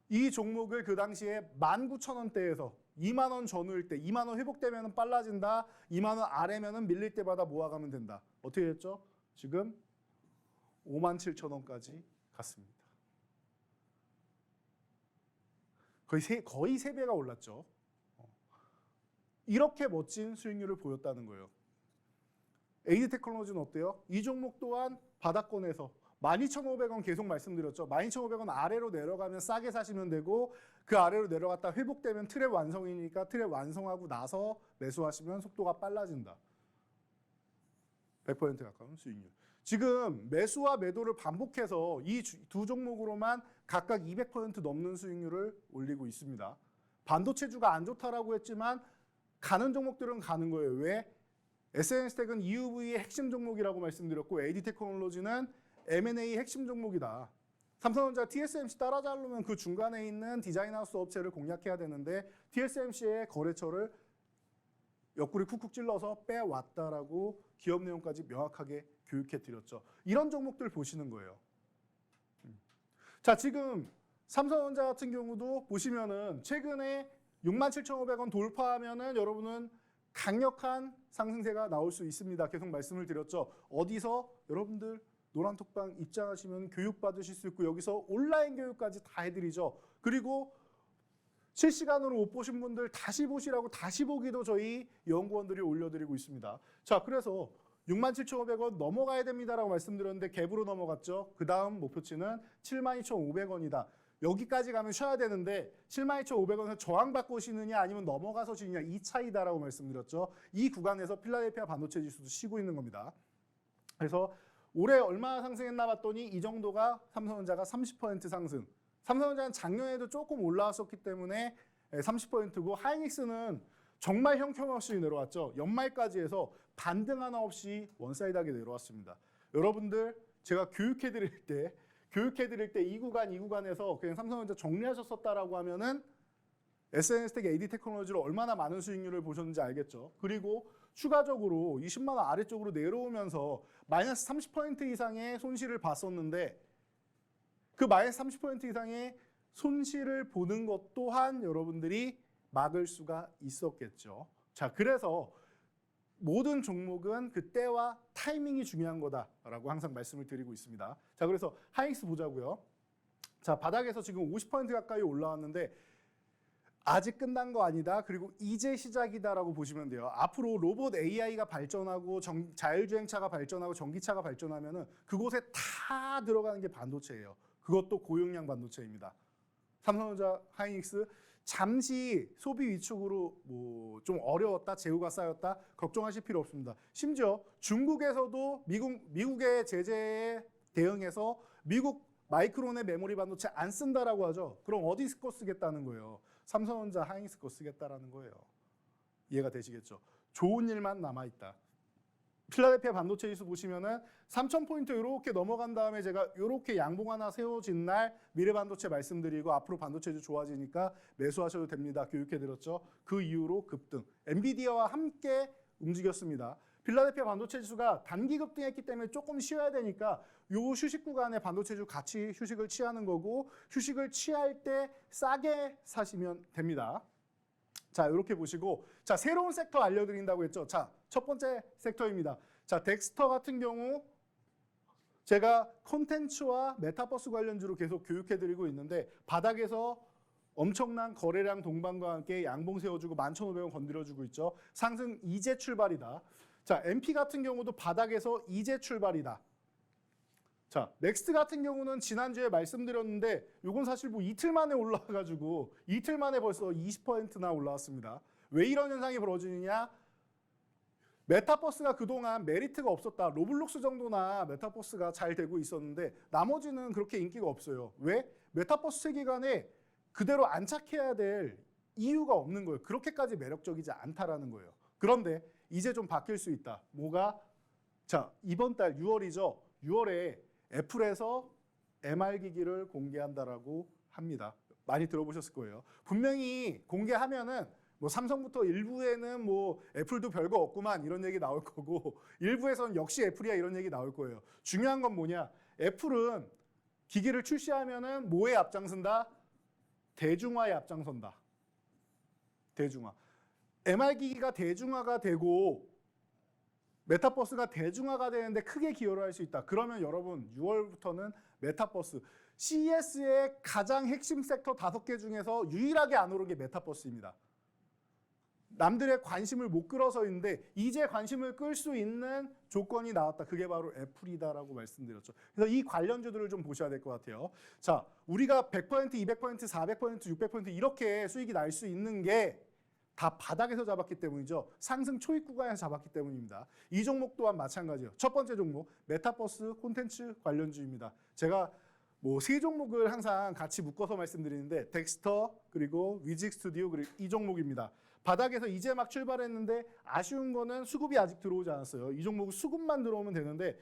이 종목을 그 당시에 19,000원대에서 2만 원 전후일 때 2만 원 회복되면 빨라진다. 2만 원 아래면은 밀릴 때마다 모아가면 된다. 어떻게 됐죠? 지금 57,000원까지 갔습니다. 거의 3배가 올랐죠. 이렇게 멋진 수익률을 보였다는 거예요. AD테크놀로지는 어때요? 이 종목 또한 바닥권에서 12,500원 계속 말씀드렸죠. 12,500원 아래로 내려가면 싸게 사시면 되고 그 아래로 내려갔다 회복되면 트랩 완성이니까 트랩 완성하고 나서 매수하시면 속도가 빨라진다. 100% 가까운 수익률. 지금 매수와 매도를 반복해서 이 두 종목으로만 각각 200% 넘는 수익률을 올리고 있습니다. 반도체주가 안 좋다라고 했지만 가는 종목들은 가는 거예요. 왜? SNS텍은 EUV의 핵심 종목이라고 말씀드렸고 AD테크놀로지는 M&A 핵심 종목이다. 삼성전자 TSMC 따라잡으려면 그 중간에 있는 디자인하우스 업체를 공략해야 되는데 TSMC의 거래처를 옆구리 쿡쿡 찔러서 빼왔다라고 기업 내용까지 명확하게 교육해 드렸죠. 이런 종목들 보시는 거예요. 자, 지금 삼성전자 같은 경우도 보시면은 최근에 67,500원 돌파하면은 여러분은 강력한 상승세가 나올 수 있습니다. 계속 말씀을 드렸죠. 어디서 여러분들 노란톡방 입장하시면 교육 받으실 수 있고 여기서 온라인 교육까지 다 해드리죠. 그리고 실시간으로 못 보신 분들 다시 보시라고 다시 보기도 저희 연구원들이 올려드리고 있습니다. 자, 그래서 67,500원 넘어가야 됩니다라고 말씀드렸는데 갭으로 넘어갔죠. 그 다음 목표치는 72,500원이다. 여기까지 가면 쉬어야 되는데 72,500원에서 저항받고 쉬느냐 아니면 넘어가서 쉬느냐 이 차이다라고 말씀드렸죠. 이 구간에서 필라델피아 반도체 지수도 쉬고 있는 겁니다. 그래서 올해 얼마나 상승했나 봤더니 이 정도가 삼성전자가 30% 상승. 삼성전자는 작년에도 조금 올라왔었기 때문에 30%고 하이닉스는 정말 형편없이 내려왔죠. 연말까지 해서 반등 하나 없이 원사이드하게 내려왔습니다. 여러분들 제가 교육해드릴 때 이 구간에서 그냥 삼성전자 정리하셨었다라고 하면은 SNS텍 AD테크놀로지로 얼마나 많은 수익률을 보셨는지 알겠죠. 그리고 추가적으로 20만 원 아래쪽으로 내려오면서 마이너스 30% 이상의 손실을 봤었는데 그 마이너스 30% 이상의 손실을 보는 것 또한 여러분들이 막을 수가 있었겠죠. 자, 그래서 모든 종목은 그때와 타이밍이 중요한 거다라고 항상 말씀을 드리고 있습니다. 자, 그래서 하이닉스 보자고요. 자, 바닥에서 지금 50% 가까이 올라왔는데 아직 끝난 거 아니다. 그리고 이제 시작이다라고 보시면 돼요. 앞으로 로봇 AI가 발전하고 자율주행차가 발전하고 전기차가 발전하면은 그곳에 다 들어가는 게 반도체예요. 그것도 고용량 반도체입니다. 삼성전자, 하이닉스 잠시 소비 위축으로 뭐 좀 어려웠다, 재고가 쌓였다 걱정하실 필요 없습니다. 심지어 중국에서도 미국의 제재에 대응해서 미국 마이크론의 메모리 반도체 안 쓴다라고 하죠. 그럼 어디 거 쓰겠다는 거예요? 삼성전자, 하이닉스 거 쓰겠다라는 거예요. 이해가 되시겠죠? 좋은 일만 남아있다. 필라델피아 반도체 지수 보시면은 3,000포인트 이렇게 넘어간 다음에 제가 이렇게 양봉 하나 세워진 날 미래 반도체 말씀드리고 앞으로 반도체주 좋아지니까 매수하셔도 됩니다. 교육해드렸죠. 그 이후로 급등. 엔비디아와 함께 움직였습니다. 필라델피아 반도체 지수가 단기 급등했기 때문에 조금 쉬어야 되니까 요 휴식 구간에 반도체주 같이 휴식을 취하는 거고 휴식을 취할 때 싸게 사시면 됩니다. 자, 이렇게 보시고 자, 새로운 섹터 알려드린다고 했죠. 자, 첫 번째 섹터입니다. 자, 덱스터 같은 경우 제가 콘텐츠와 메타버스 관련주로 계속 교육해드리고 있는데 바닥에서 엄청난 거래량 동반과 함께 양봉 세워주고 11,500원 건드려주고 있죠. 상승 이제 출발이다. 자, MP 같은 경우도 바닥에서 이제 출발이다. 자, 넥스트 같은 경우는 지난주에 말씀드렸는데 이건 사실 뭐 이틀 만에 올라와가지고 이틀 만에 벌써 20%나 올라왔습니다. 왜 이런 현상이 벌어지느냐? 메타버스가 그동안 메리트가 없었다. 로블록스 정도나 메타버스가 잘 되고 있었는데 나머지는 그렇게 인기가 없어요. 왜? 메타버스 세계관에 그대로 안착해야 될 이유가 없는 거예요. 그렇게까지 매력적이지 않다라는 거예요. 그런데 이제 좀 바뀔 수 있다. 뭐가? 자, 이번 달 6월이죠. 6월에 애플에서 MR 기기를 공개한다라고 합니다. 많이 들어보셨을 거예요. 분명히 공개하면은 뭐 삼성부터 일부에는 뭐 애플도 별거 없구만 이런 얘기 나올 거고 일부에서는 역시 애플이야 이런 얘기 나올 거예요. 중요한 건 뭐냐? 애플은 기기를 출시하면은 뭐에 앞장선다? 대중화에 앞장선다. 대중화. MR기기가 대중화가 되고 메타버스가 대중화가 되는데 크게 기여를 할 수 있다. 그러면 여러분 6월부터는 메타버스. CES의 가장 핵심 섹터 5개 중에서 유일하게 안 오른 게 메타버스입니다. 남들의 관심을 못 끌어서인데 이제 관심을 끌 수 있는 조건이 나왔다. 그게 바로 애플이다라고 말씀드렸죠. 그래서 이 관련주들을 좀 보셔야 될 것 같아요. 자, 우리가 100%, 200%, 400%, 600% 이렇게 수익이 날 수 있는 게 다 바닥에서 잡았기 때문이죠. 상승 초입 구간에서 잡았기 때문입니다. 이 종목 또한 마찬가지예요. 첫 번째 종목 메타버스 콘텐츠 관련주입니다. 제가 뭐 세 종목을 항상 같이 묶어서 말씀드리는데 덱스터 그리고 위직 스튜디오 그리고 이 종목입니다. 바닥에서 이제 막 출발했는데 아쉬운 거는 수급이 아직 들어오지 않았어요. 이 종목은 수급만 들어오면 되는데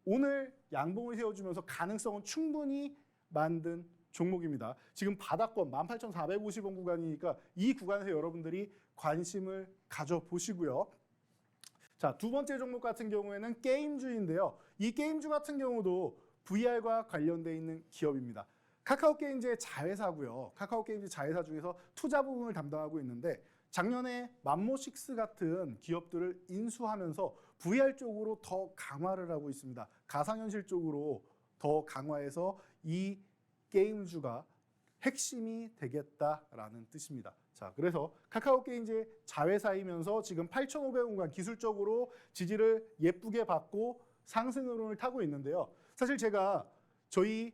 오늘 양봉을 세워주면서 가능성은 충분히 만든 종목입니다. 지금 바닥권 18,450원 구간이니까 이 구간에서 여러분들이 관심을 가져보시고요. 자, 두 번째 종목 같은 경우에는 게임주인데요. 이 게임주 같은 경우도 VR과 관련돼 있는 기업입니다. 카카오게임즈의 자회사고요. 카카오게임즈 자회사 중에서 투자 부분을 담당하고 있는데 작년에 맘모식스 같은 기업들을 인수하면서 VR 쪽으로 더 강화를 하고 있습니다. 가상현실 쪽으로 더 강화해서 이 게임주가 핵심이 되겠다라는 뜻입니다. 자, 그래서 카카오게임즈의 자회사이면서 지금 8,500원 구간 기술적으로 지지를 예쁘게 받고 상승 흐름을 타고 있는데요. 사실 제가 저희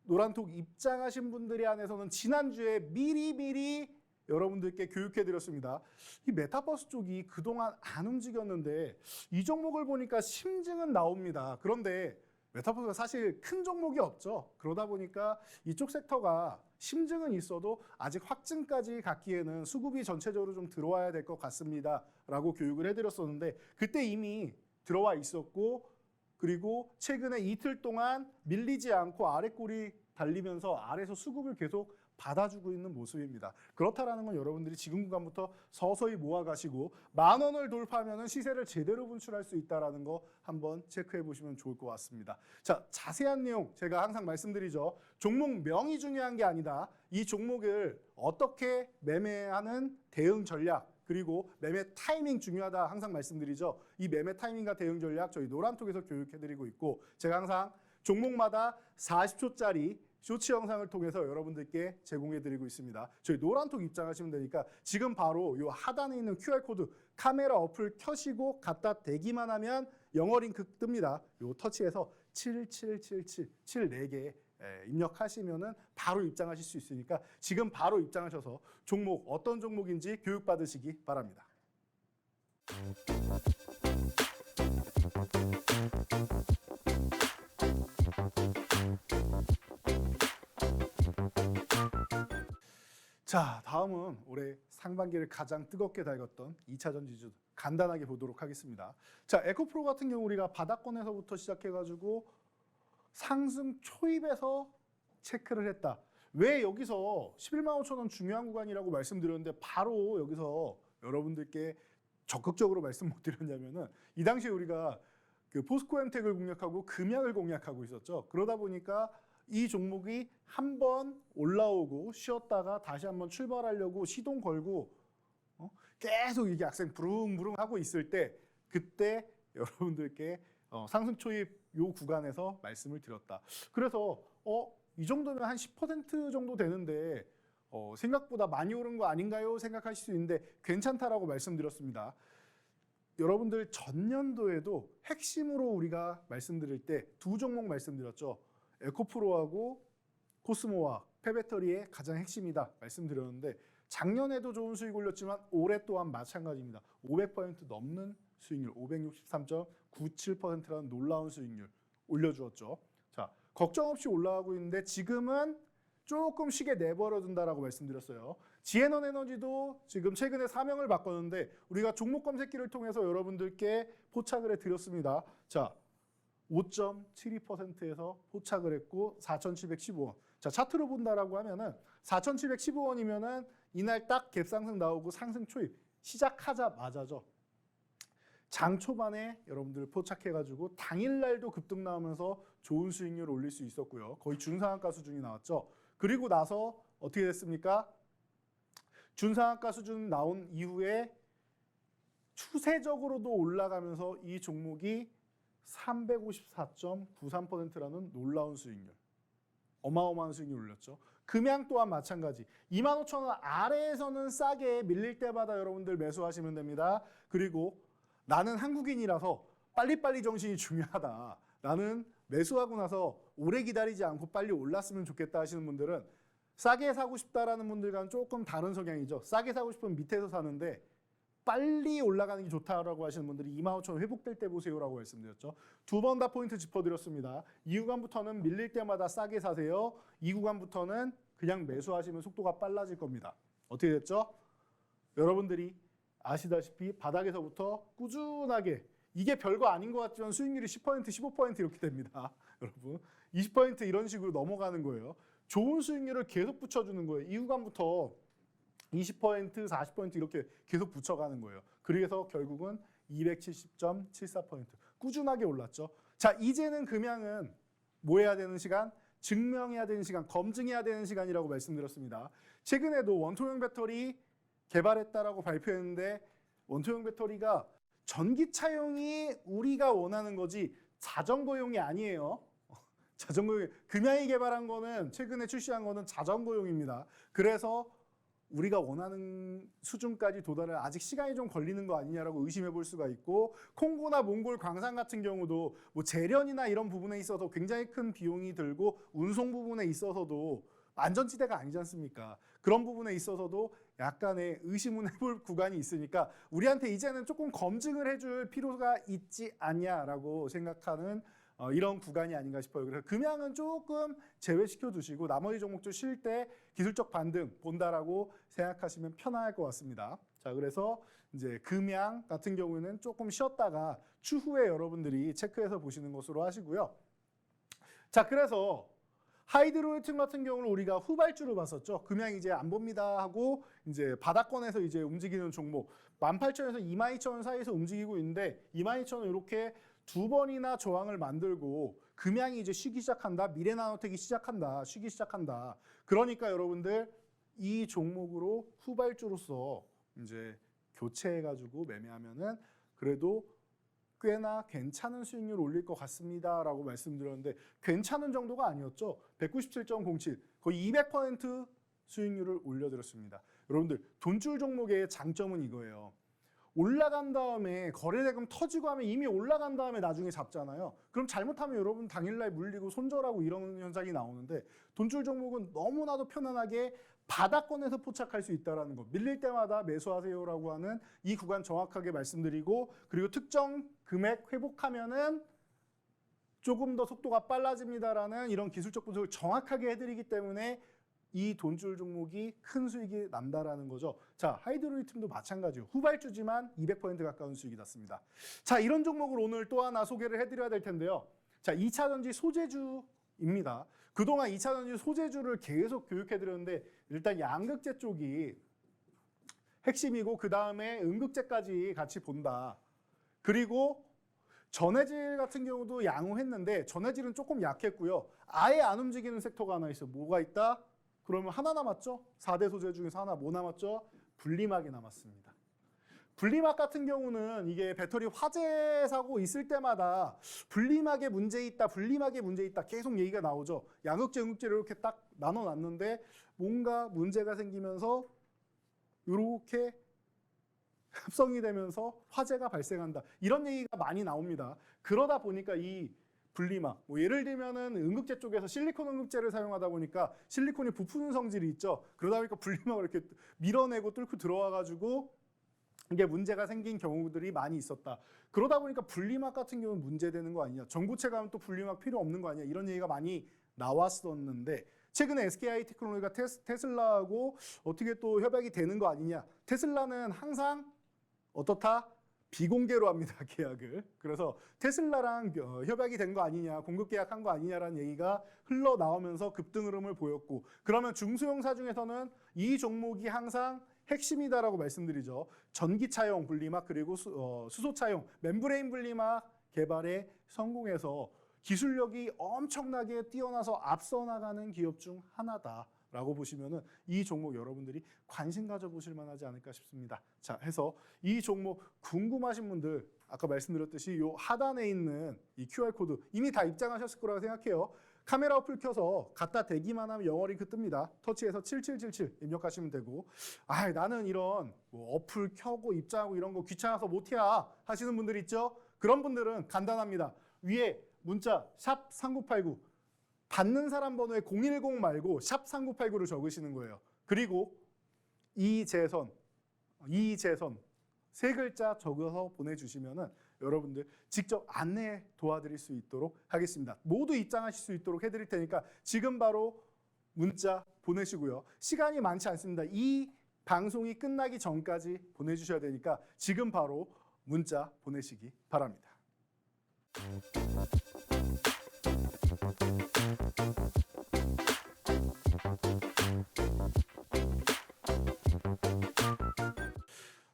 노란톡 입장하신 분들에 한해서는 지난주에 미리미리 여러분들께 교육해드렸습니다. 이 메타버스 쪽이 그동안 안 움직였는데 이 종목을 보니까 심증은 나옵니다. 그런데 메타버스가 사실 큰 종목이 없죠. 그러다 보니까 이쪽 섹터가 심증은 있어도 아직 확증까지 갖기에는 수급이 전체적으로 좀 들어와야 될 것 같습니다. 라고 교육을 해드렸었는데 그때 이미 들어와 있었고 그리고 최근에 이틀 동안 밀리지 않고 아래 꼬리 달리면서 아래에서 수급을 계속 받아주고 있는 모습입니다. 그렇다라는 건 여러분들이 지금 구간부터 서서히 모아가시고 10,000원을 돌파하면 시세를 제대로 분출할 수 있다는 거 한번 체크해 보시면 좋을 것 같습니다. 자, 자세한 내용 제가 항상 말씀드리죠. 종목명이 중요한 게 아니다. 이 종목을 어떻게 매매하는 대응 전략 그리고 매매 타이밍 중요하다 항상 말씀드리죠. 이 매매 타이밍과 대응 전략 저희 노란톡에서 교육해드리고 있고 제가 항상 종목마다 40초짜리 쇼츠 영상을 통해서 여러분들께 제공해드리고 있습니다. 저희 노란톡 입장하시면 되니까 지금 바로 이 하단에 있는 QR코드 카메라 어플 켜시고 갖다 대기만 하면 영어 링크 뜹니다. 요 터치해서 7777 74개 입력하시면은 바로 입장하실 수 있으니까 지금 바로 입장하셔서 종목 어떤 종목인지 교육받으시기 바랍니다. 자, 다음은 올해 상반기를 가장 뜨겁게 달궜던 2차전 지수 간단하게 보도록 하겠습니다. 자, 에코프로 같은 경우 우리가 바닥권에서부터 시작해가지고 상승 초입에서 체크를 했다. 왜 여기서 11만 5천 원 중요한 구간이라고 말씀드렸는데 바로 여기서 여러분들께 적극적으로 말씀 못 드렸냐면은 이 당시에 우리가 그 포스코엠텍을 공략하고 금약을 공략하고 있었죠. 그러다 보니까 이 종목이 한번 올라오고 쉬었다가 다시 한번 출발하려고 시동 걸고 계속 이게 악생 부릉부릉 하고 있을 때 그때 여러분들께 상승 초입 요 구간에서 말씀을 드렸다. 그래서 이 정도면 한 10% 정도 되는데 생각보다 많이 오른 거 아닌가요? 생각하실 수 있는데 괜찮다라고 말씀드렸습니다. 여러분들 전년도에도 핵심으로 우리가 말씀드릴 때 두 종목 말씀드렸죠. 에코프로하고 코스모와 폐배터리의 가장 핵심이다 말씀드렸는데 작년에도 좋은 수익 올렸지만 올해 또한 마찬가지입니다. 500% 넘는 수익률 563.97%라는 놀라운 수익률 올려주었죠. 자, 걱정 없이 올라가고 있는데 지금은 조금 쉬게 내버려둔다라고 말씀드렸어요. 지에넌 에너지도 지금 최근에 사명을 바꿨는데 우리가 종목 검색기를 통해서 여러분들께 포착을 해드렸습니다. 자, 5.72%에서 포착을 했고 4,715원. 자, 차트로 본다라고 하면은 4,715원이면은 이날 딱 갭상승 나오고 상승 초입 시작하자마자죠. 장 초반에 여러분들 포착해가지고 당일날도 급등 나오면서 좋은 수익률을 올릴 수 있었고요. 거의 중상한가 수준이 나왔죠. 그리고 나서 어떻게 됐습니까? 준상한가 수준 나온 이후에 추세적으로도 올라가면서 이 종목이 354.93%라는 놀라운 수익률. 어마어마한 수익률을 올렸죠. 금양 또한 마찬가지. 25,000원 아래에서는 싸게 밀릴 때마다 여러분들 매수하시면 됩니다. 그리고 나는 한국인이라서 빨리빨리 정신이 중요하다. 나는 매수하고 나서 오래 기다리지 않고 빨리 올랐으면 좋겠다 하시는 분들은 싸게 사고 싶다라는 분들과는 조금 다른 성향이죠. 싸게 사고 싶으면 밑에서 사는데 빨리 올라가는 게 좋다라고 하시는 분들이 25,000원 회복될 때 보세요라고 말씀드렸죠. 두 번 다 포인트 짚어드렸습니다. 이 구간부터는 밀릴 때마다 싸게 사세요. 이 구간부터는 그냥 매수하시면 속도가 빨라질 겁니다. 어떻게 됐죠? 여러분들이 아시다시피 바닥에서부터 꾸준하게 이게 별거 아닌 것 같지만 수익률이 10%, 15% 이렇게 됩니다. 여러분 20% 이런 식으로 넘어가는 거예요. 좋은 수익률을 계속 붙여주는 거예요. 이 구간부터 20%, 40% 이렇게 계속 붙여가는 거예요. 그래서 결국은 270.74% 꾸준하게 올랐죠. 자, 이제는 금양은 뭐 해야 되는 시간? 증명해야 되는 시간, 검증해야 되는 시간이라고 말씀드렸습니다. 최근에도 원통형 배터리 개발했다라고 발표했는데 원통형 배터리가 전기차용이 우리가 원하는 거지 자전거용이 아니에요. 자전거용, 금양이 개발한 거는 최근에 출시한 거는 자전거용입니다. 그래서 우리가 원하는 수준까지 도달할 아직 시간이 좀 걸리는 거 아니냐라고 의심해 볼 수가 있고 콩고나 몽골 광산 같은 경우도 뭐 재련이나 이런 부분에 있어서 굉장히 큰 비용이 들고 운송 부분에 있어서도 안전지대가 아니지 않습니까? 그런 부분에 있어서도 약간의 의심은 해볼 구간이 있으니까 우리한테 이제는 조금 검증을 해줄 필요가 있지 않냐라고 생각하는 이런 구간이 아닌가 싶어요. 그래서 금양은 조금 제외시켜 두시고 나머지 종목도 쉴 때 기술적 반등 본다라고 생각하시면 편할 것 같습니다. 자, 그래서 이제 금양 같은 경우에는 조금 쉬었다가 추후에 여러분들이 체크해서 보시는 것으로 하시고요. 자, 그래서 하이드로리튬 같은 경우는 우리가 후발주를 봤었죠. 금양 이제 안 봅니다 하고 이제 바닥권에서 이제 움직이는 종목 18,000원에서 22,000원 사이에서 움직이고 있는데 22,000원 이렇게 두 번이나 저항을 만들고 금양이 이제 쉬기 시작한다. 미래나노텍이 쉬기 시작한다. 그러니까 여러분들 이 종목으로 후발주로서 이제 교체해가지고 매매하면은 그래도 꽤나 괜찮은 수익률 올릴 것 같습니다라고 말씀드렸는데 괜찮은 정도가 아니었죠. 197.07 거의 200% 수익률을 올려드렸습니다. 여러분들 돈줄 종목의 장점은 이거예요. 올라간 다음에 거래대금 터지고 하면 이미 올라간 다음에 나중에 잡잖아요. 그럼 잘못하면 여러분 당일날 물리고 손절하고 이런 현상이 나오는데 돈줄 종목은 너무나도 편안하게 바닥권에서 포착할 수 있다는 거. 밀릴 때마다 매수하세요라고 하는 이 구간 정확하게 말씀드리고 그리고 특정 금액 회복하면은 조금 더 속도가 빨라집니다라는 이런 기술적 분석을 정확하게 해드리기 때문에 이 돈줄 종목이 큰 수익이 난다라는 거죠. 자, 하이드로리튬도 마찬가지요. 후발주지만 200% 가까운 수익이 났습니다. 자, 이런 종목을 오늘 또 하나 소개를 해드려야 될 텐데요. 자, 2차전지 소재주입니다. 그동안 2차전지 소재주를 계속 교육해드렸는데 일단 양극재 쪽이 핵심이고 그 다음에 음극재까지 같이 본다. 그리고 전해질 같은 경우도 양호했는데 전해질은 조금 약했고요. 아예 안 움직이는 섹터가 하나 있어. 뭐가 있다? 그러면 하나 남았죠? 4대 소재 중에서 하나 뭐 남았죠? 분리막이 남았습니다. 분리막 같은 경우는 이게 배터리 화재 사고 있을 때마다 분리막에 문제 있다, 분리막에 문제 있다 계속 얘기가 나오죠. 양극재, 음극재를 이렇게 딱 나눠놨는데 뭔가 문제가 생기면서 이렇게 합성이 되면서 화재가 발생한다. 이런 얘기가 많이 나옵니다. 그러다 보니까 이 분리막, 뭐 예를 들면은 음극재 쪽에서 실리콘 음극재를 사용하다 보니까 실리콘이 부푸는 성질이 있죠. 그러다 보니까 분리막을 이렇게 밀어내고 뚫고 들어와가지고 이게 문제가 생긴 경우들이 많이 있었다. 그러다 보니까 분리막 같은 경우는 문제되는 거 아니냐. 전고체 가면 또 분리막 필요 없는 거 아니냐. 이런 얘기가 많이 나왔었는데 최근에 SKI 테크놀로지가 테슬라하고 어떻게 또 협약이 되는 거 아니냐. 테슬라는 항상 어떻다? 비공개로 합니다. 계약을. 그래서 테슬라랑 협약이 된 거 아니냐, 공급 계약한 거 아니냐라는 얘기가 흘러나오면서 급등 흐름을 보였고 그러면 중소형사 중에서는 이 종목이 항상 핵심이다라고 말씀드리죠. 전기차용 분리막 그리고 수소차용 멤브레인 분리막 개발에 성공해서 기술력이 엄청나게 뛰어나서 앞서 나가는 기업 중 하나다. 라고 보시면은 이 종목 여러분들이 관심 가져보실 만하지 않을까 싶습니다. 자, 해서 이 종목 궁금하신 분들 아까 말씀드렸듯이 요 하단에 있는 이 QR코드 이미 다 입장하셨을 거라고 생각해요. 카메라 어플 켜서 갖다 대기만 하면 영어 링크 뜹니다. 터치해서 7777 입력하시면 되고, 나는 이런 뭐 어플 켜고 입장하고 이런 거 귀찮아서 못해야 하시는 분들 있죠? 그런 분들은 간단합니다. 위에 문자 샵 3989 받는 사람 번호에 010 말고 샵 3989를 적으시는 거예요. 그리고 이재선 세 글자 적어서 보내주시면은 여러분들 직접 안내 도와드릴 수 있도록 하겠습니다. 모두 입장하실 수 있도록 해드릴 테니까 지금 바로 문자 보내시고요. 시간이 많지 않습니다. 이 방송이 끝나기 전까지 보내주셔야 되니까 지금 바로 문자 보내시기 바랍니다.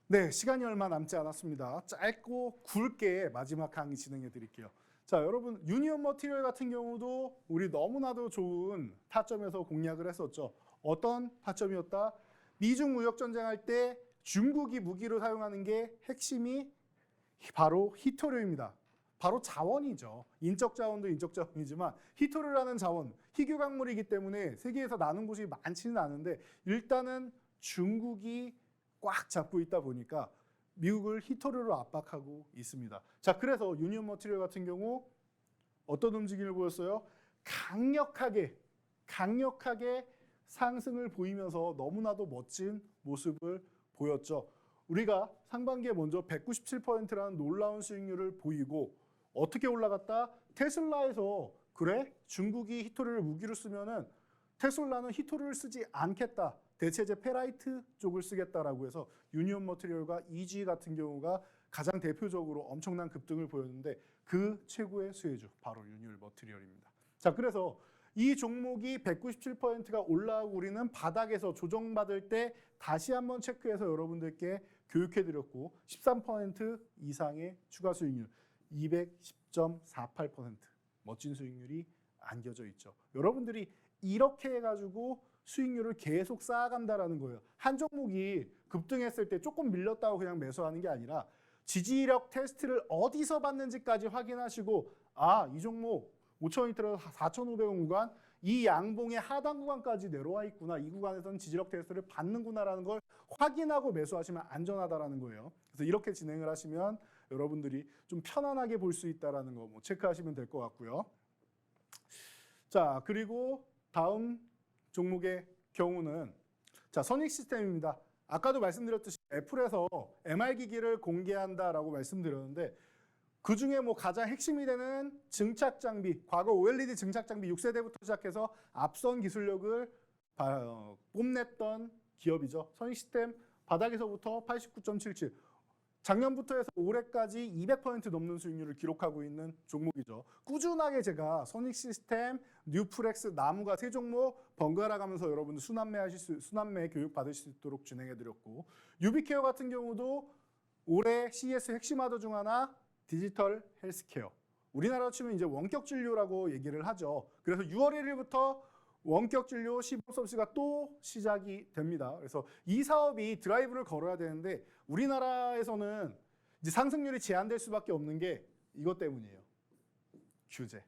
네, 시간이 얼마 남지 않았습니다. 짧고 굵게 마지막 강의 진행해 드릴게요. 자, 여러분 유니온 머티리얼 같은 경우도 우리 너무나도 좋은 타점에서 공략을 했었죠. 어떤 타점이었다? 미중 무역 전쟁할 때 중국이 무기로 사용하는 게 핵심이 바로 희토류입니다. 바로 자원이죠. 인적 자원도 인적 자원이지만 희토류라는 자원, 희귀 광물이기 때문에 세계에서 나는 곳이 많지는 않은데 일단은 중국이 꽉 잡고 있다 보니까 미국을 희토류로 압박하고 있습니다. 자, 그래서 유니온 머티리얼 같은 경우 어떤 움직임을 보였어요? 강력하게 상승을 보이면서 너무나도 멋진 모습을 보였죠. 우리가 상반기에 먼저 197%라는 놀라운 수익률을 보이고 어떻게 올라갔다? 테슬라에서 그래? 중국이 희토류를 무기로 쓰면은 테슬라는 희토류를 쓰지 않겠다. 대체제 페라이트 쪽을 쓰겠다라고 해서 유니온 머티리얼과 EG 같은 경우가 가장 대표적으로 엄청난 급등을 보였는데 그 최고의 수혜주 바로 유니온 머티리얼입니다. 자, 그래서 이 종목이 197%가 올라오고 우리는 바닥에서 조정받을 때 다시 한번 체크해서 여러분들께 교육해드렸고 13% 이상의 추가 수익률 210.48% 멋진 수익률이 안겨져 있죠. 여러분들이 이렇게 해가지고 수익률을 계속 쌓아간다라는 거예요. 한 종목이 급등했을 때 조금 밀렸다고 그냥 매수하는 게 아니라 지지력 테스트를 어디서 받는지까지 확인하시고 이 종목 5,000원이 들어서 4,500원 구간 이 양봉의 하단 구간까지 내려와 있구나. 이 구간에서는 지지력 테스트를 받는구나라는 걸 확인하고 매수하시면 안전하다라는 거예요. 그래서 이렇게 진행을 하시면 여러분들이 좀 편안하게 볼 수 있다라는 거 체크하시면 될 것 같고요. 자, 그리고 다음 종목의 경우는 자, 선익 시스템입니다. 아까도 말씀드렸듯이 애플에서 MR 기기를 공개한다라고 말씀드렸는데 그 중에 뭐 가장 핵심이 되는 증착 장비, 과거 OLED 증착 장비 6세대부터 시작해서 앞선 기술력을 뽐냈던 기업이죠. 선익 시스템 바닥에서부터 89.77. 작년부터 해서 올해까지 200% 넘는 수익률을 기록하고 있는 종목이죠. 꾸준하게 제가 선익 시스템, 뉴프렉스, 나무가 세 종목 번갈아 가면서 여러분들 순환매 교육 받으실 수 있도록 진행해드렸고 유비케어 같은 경우도 올해 CES 핵심 하드 중 하나 디지털 헬스케어. 우리나라로 치면 이제 원격 진료라고 얘기를 하죠. 그래서 6월 1일부터 원격 진료 시범 서비스가 또 시작이 됩니다. 그래서 이 사업이 드라이브를 걸어야 되는데 우리나라에서는 이제 상승률이 제한될 수밖에 없는 게 이것 때문이에요. 규제.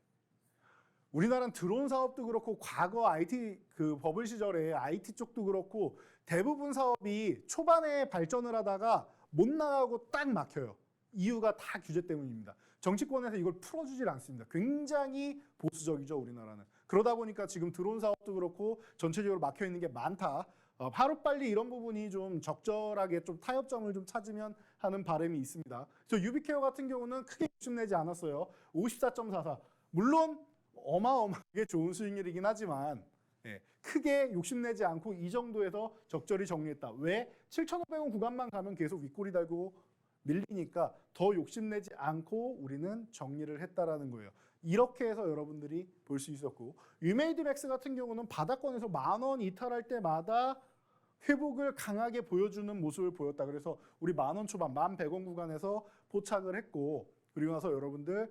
우리나라는 드론 사업도 그렇고 과거 IT 그 버블 시절에 IT 쪽도 그렇고 대부분 사업이 초반에 발전을 하다가 못 나가고 딱 막혀요. 이유가 다 규제 때문입니다. 정치권에서 이걸 풀어주질 않습니다. 굉장히 보수적이죠, 우리나라는. 그러다 보니까 지금 드론 사업도 그렇고 전체적으로 막혀 있는 게 많다. 하루빨리 이런 부분이 좀 적절하게 좀 타협점을 좀 찾으면 하는 바람이 있습니다. 그래서 유비케어 같은 경우는 크게 욕심내지 않았어요. 54.44. 물론 어마어마하게 좋은 수익률이긴 하지만 크게 욕심내지 않고 이 정도에서 적절히 정리했다. 왜? 7,500원 구간만 가면 계속 윗꼬리 달고 밀리니까 더 욕심내지 않고 우리는 정리를 했다라는 거예요. 이렇게 해서 여러분들이 볼 수 있었고 유메이드맥스 같은 경우는 바닥권에서 10,000원 이탈할 때마다 회복을 강하게 보여주는 모습을 보였다. 그래서 우리 10,000원 초반 1,100원 구간에서 포착을 했고 그리고 나서 여러분들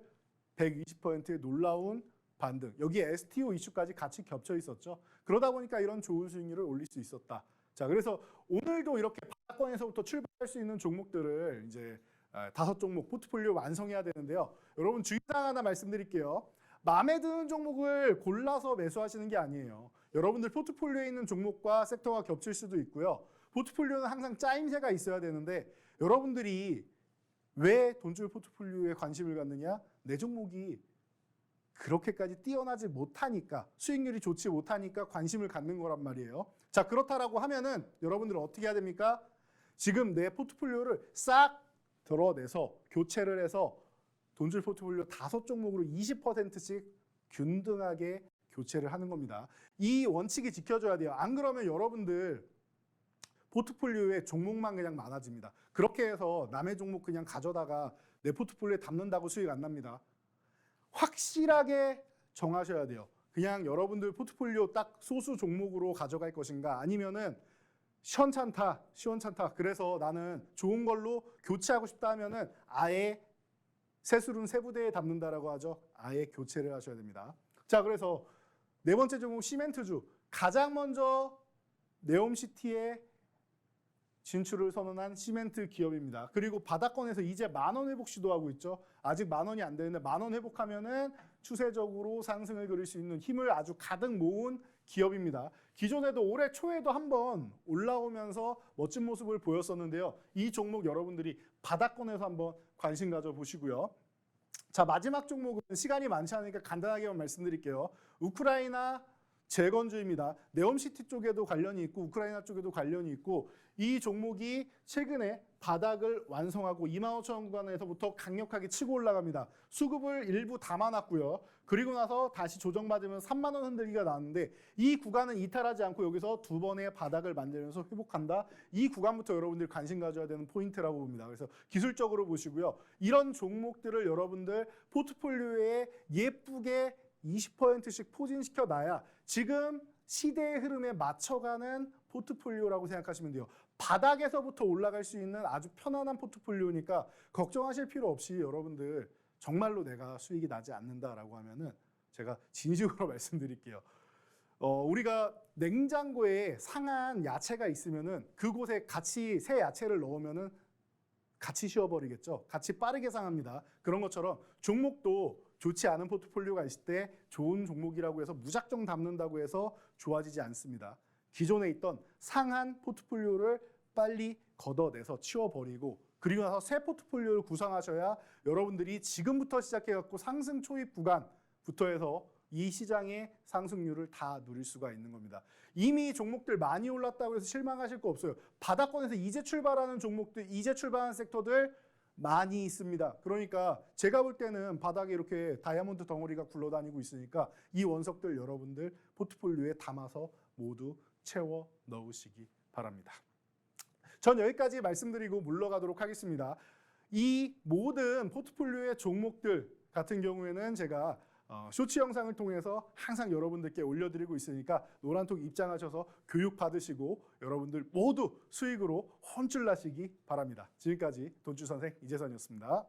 120%의 놀라운 반등. 여기에 STO 이슈까지 같이 겹쳐 있었죠. 그러다 보니까 이런 좋은 수익률을 올릴 수 있었다. 자, 그래서 오늘도 이렇게 바닥권에서부터 출발할 수 있는 종목들을 이제 5종목 포트폴리오 완성해야 되는데요. 여러분 주의사항 하나 말씀드릴게요. 마음에 드는 종목을 골라서 매수하시는 게 아니에요. 여러분들 포트폴리오에 있는 종목과 섹터가 겹칠 수도 있고요. 포트폴리오는 항상 짜임새가 있어야 되는데 여러분들이 왜 돈줄 포트폴리오에 관심을 갖느냐? 내 종목이 그렇게까지 뛰어나지 못하니까, 수익률이 좋지 못하니까 관심을 갖는 거란 말이에요. 자, 그렇다라고 하면은 여러분들은 어떻게 해야 됩니까? 지금 내 포트폴리오를 싹 드러내서 교체를 해서 돈줄 포트폴리오 5종목으로 20%씩 균등하게 교체를 하는 겁니다. 이 원칙이 지켜져야 돼요. 안 그러면 여러분들 포트폴리오에 종목만 그냥 많아집니다. 그렇게 해서 남의 종목 그냥 가져다가 내 포트폴리오에 담는다고 수익 안 납니다. 확실하게 정하셔야 돼요. 그냥 여러분들 포트폴리오 딱 소수 종목으로 가져갈 것인가, 아니면은 시원찮다. 그래서 나는 좋은 걸로 교체하고 싶다 하면은 아예 세술은 세부대에 담는다라고 하죠. 아예 교체를 하셔야 됩니다. 자, 그래서 네 번째 종목 시멘트주. 가장 먼저 네옴시티에 진출을 선언한 시멘트 기업입니다. 그리고 바닥권에서 이제 만원 회복 시도하고 있죠. 아직 만원이 안 되는데 만원 회복하면은 추세적으로 상승을 그릴 수 있는 힘을 아주 가득 모은 기업입니다. 기존에도 올해 초에도 한번 올라오면서 멋진 모습을 보였었는데요. 이 종목 여러분들이 바닥권에서 한번 관심 가져보시고요. 자, 마지막 종목은 시간이 많지 않으니까 간단하게만 말씀드릴게요. 우크라이나 재건주입니다. 네옴시티 쪽에도 관련이 있고 우크라이나 쪽에도 관련이 있고, 이 종목이 최근에 바닥을 완성하고 25,000원 구간에서부터 강력하게 치고 올라갑니다. 수급을 일부 담아놨고요. 그리고 나서 다시 조정받으면 3만 원 흔들기가 나왔는데 이 구간은 이탈하지 않고 여기서 두 번의 바닥을 만들면서 회복한다. 이 구간부터 여러분들 관심 가져야 되는 포인트라고 봅니다. 그래서 기술적으로 보시고요. 이런 종목들을 여러분들 포트폴리오에 예쁘게 20%씩 포진시켜 놔야 지금 시대의 흐름에 맞춰가는 포트폴리오라고 생각하시면 돼요. 바닥에서부터 올라갈 수 있는 아주 편안한 포트폴리오니까 걱정하실 필요 없이 여러분들 정말로 내가 수익이 나지 않는다라고 하면은 제가 진심으로 말씀드릴게요. 우리가 냉장고에 상한 야채가 있으면은 그곳에 같이 새 야채를 넣으면은 같이 쉬어버리겠죠. 같이 빠르게 상합니다. 그런 것처럼 종목도 좋지 않은 포트폴리오가 있을 때 좋은 종목이라고 해서 무작정 담는다고 해서 좋아지지 않습니다. 기존에 있던 상한 포트폴리오를 빨리 걷어내서 치워버리고, 그리고 나서 새 포트폴리오를 구성하셔야 여러분들이 지금부터 시작해갖고 상승 초입 구간부터 해서 이 시장의 상승률을 다 누릴 수가 있는 겁니다. 이미 종목들 많이 올랐다고 해서 실망하실 거 없어요. 바닥권에서 이제 출발하는 종목들, 이제 출발하는 섹터들 많이 있습니다. 그러니까 제가 볼 때는 바닥에 이렇게 다이아몬드 덩어리가 굴러다니고 있으니까 이 원석들 여러분들 포트폴리오에 담아서 모두 채워 넣으시기 바랍니다. 전 여기까지 말씀드리고 물러가도록 하겠습니다. 이 모든 포트폴리오의 종목들 같은 경우에는 제가 쇼츠 영상을 통해서 항상 여러분들께 올려드리고 있으니까 노란톡 입장하셔서 교육 받으시고 여러분들 모두 수익으로 혼쭐 나시기 바랍니다. 지금까지 돈줄 선생 이재선이었습니다.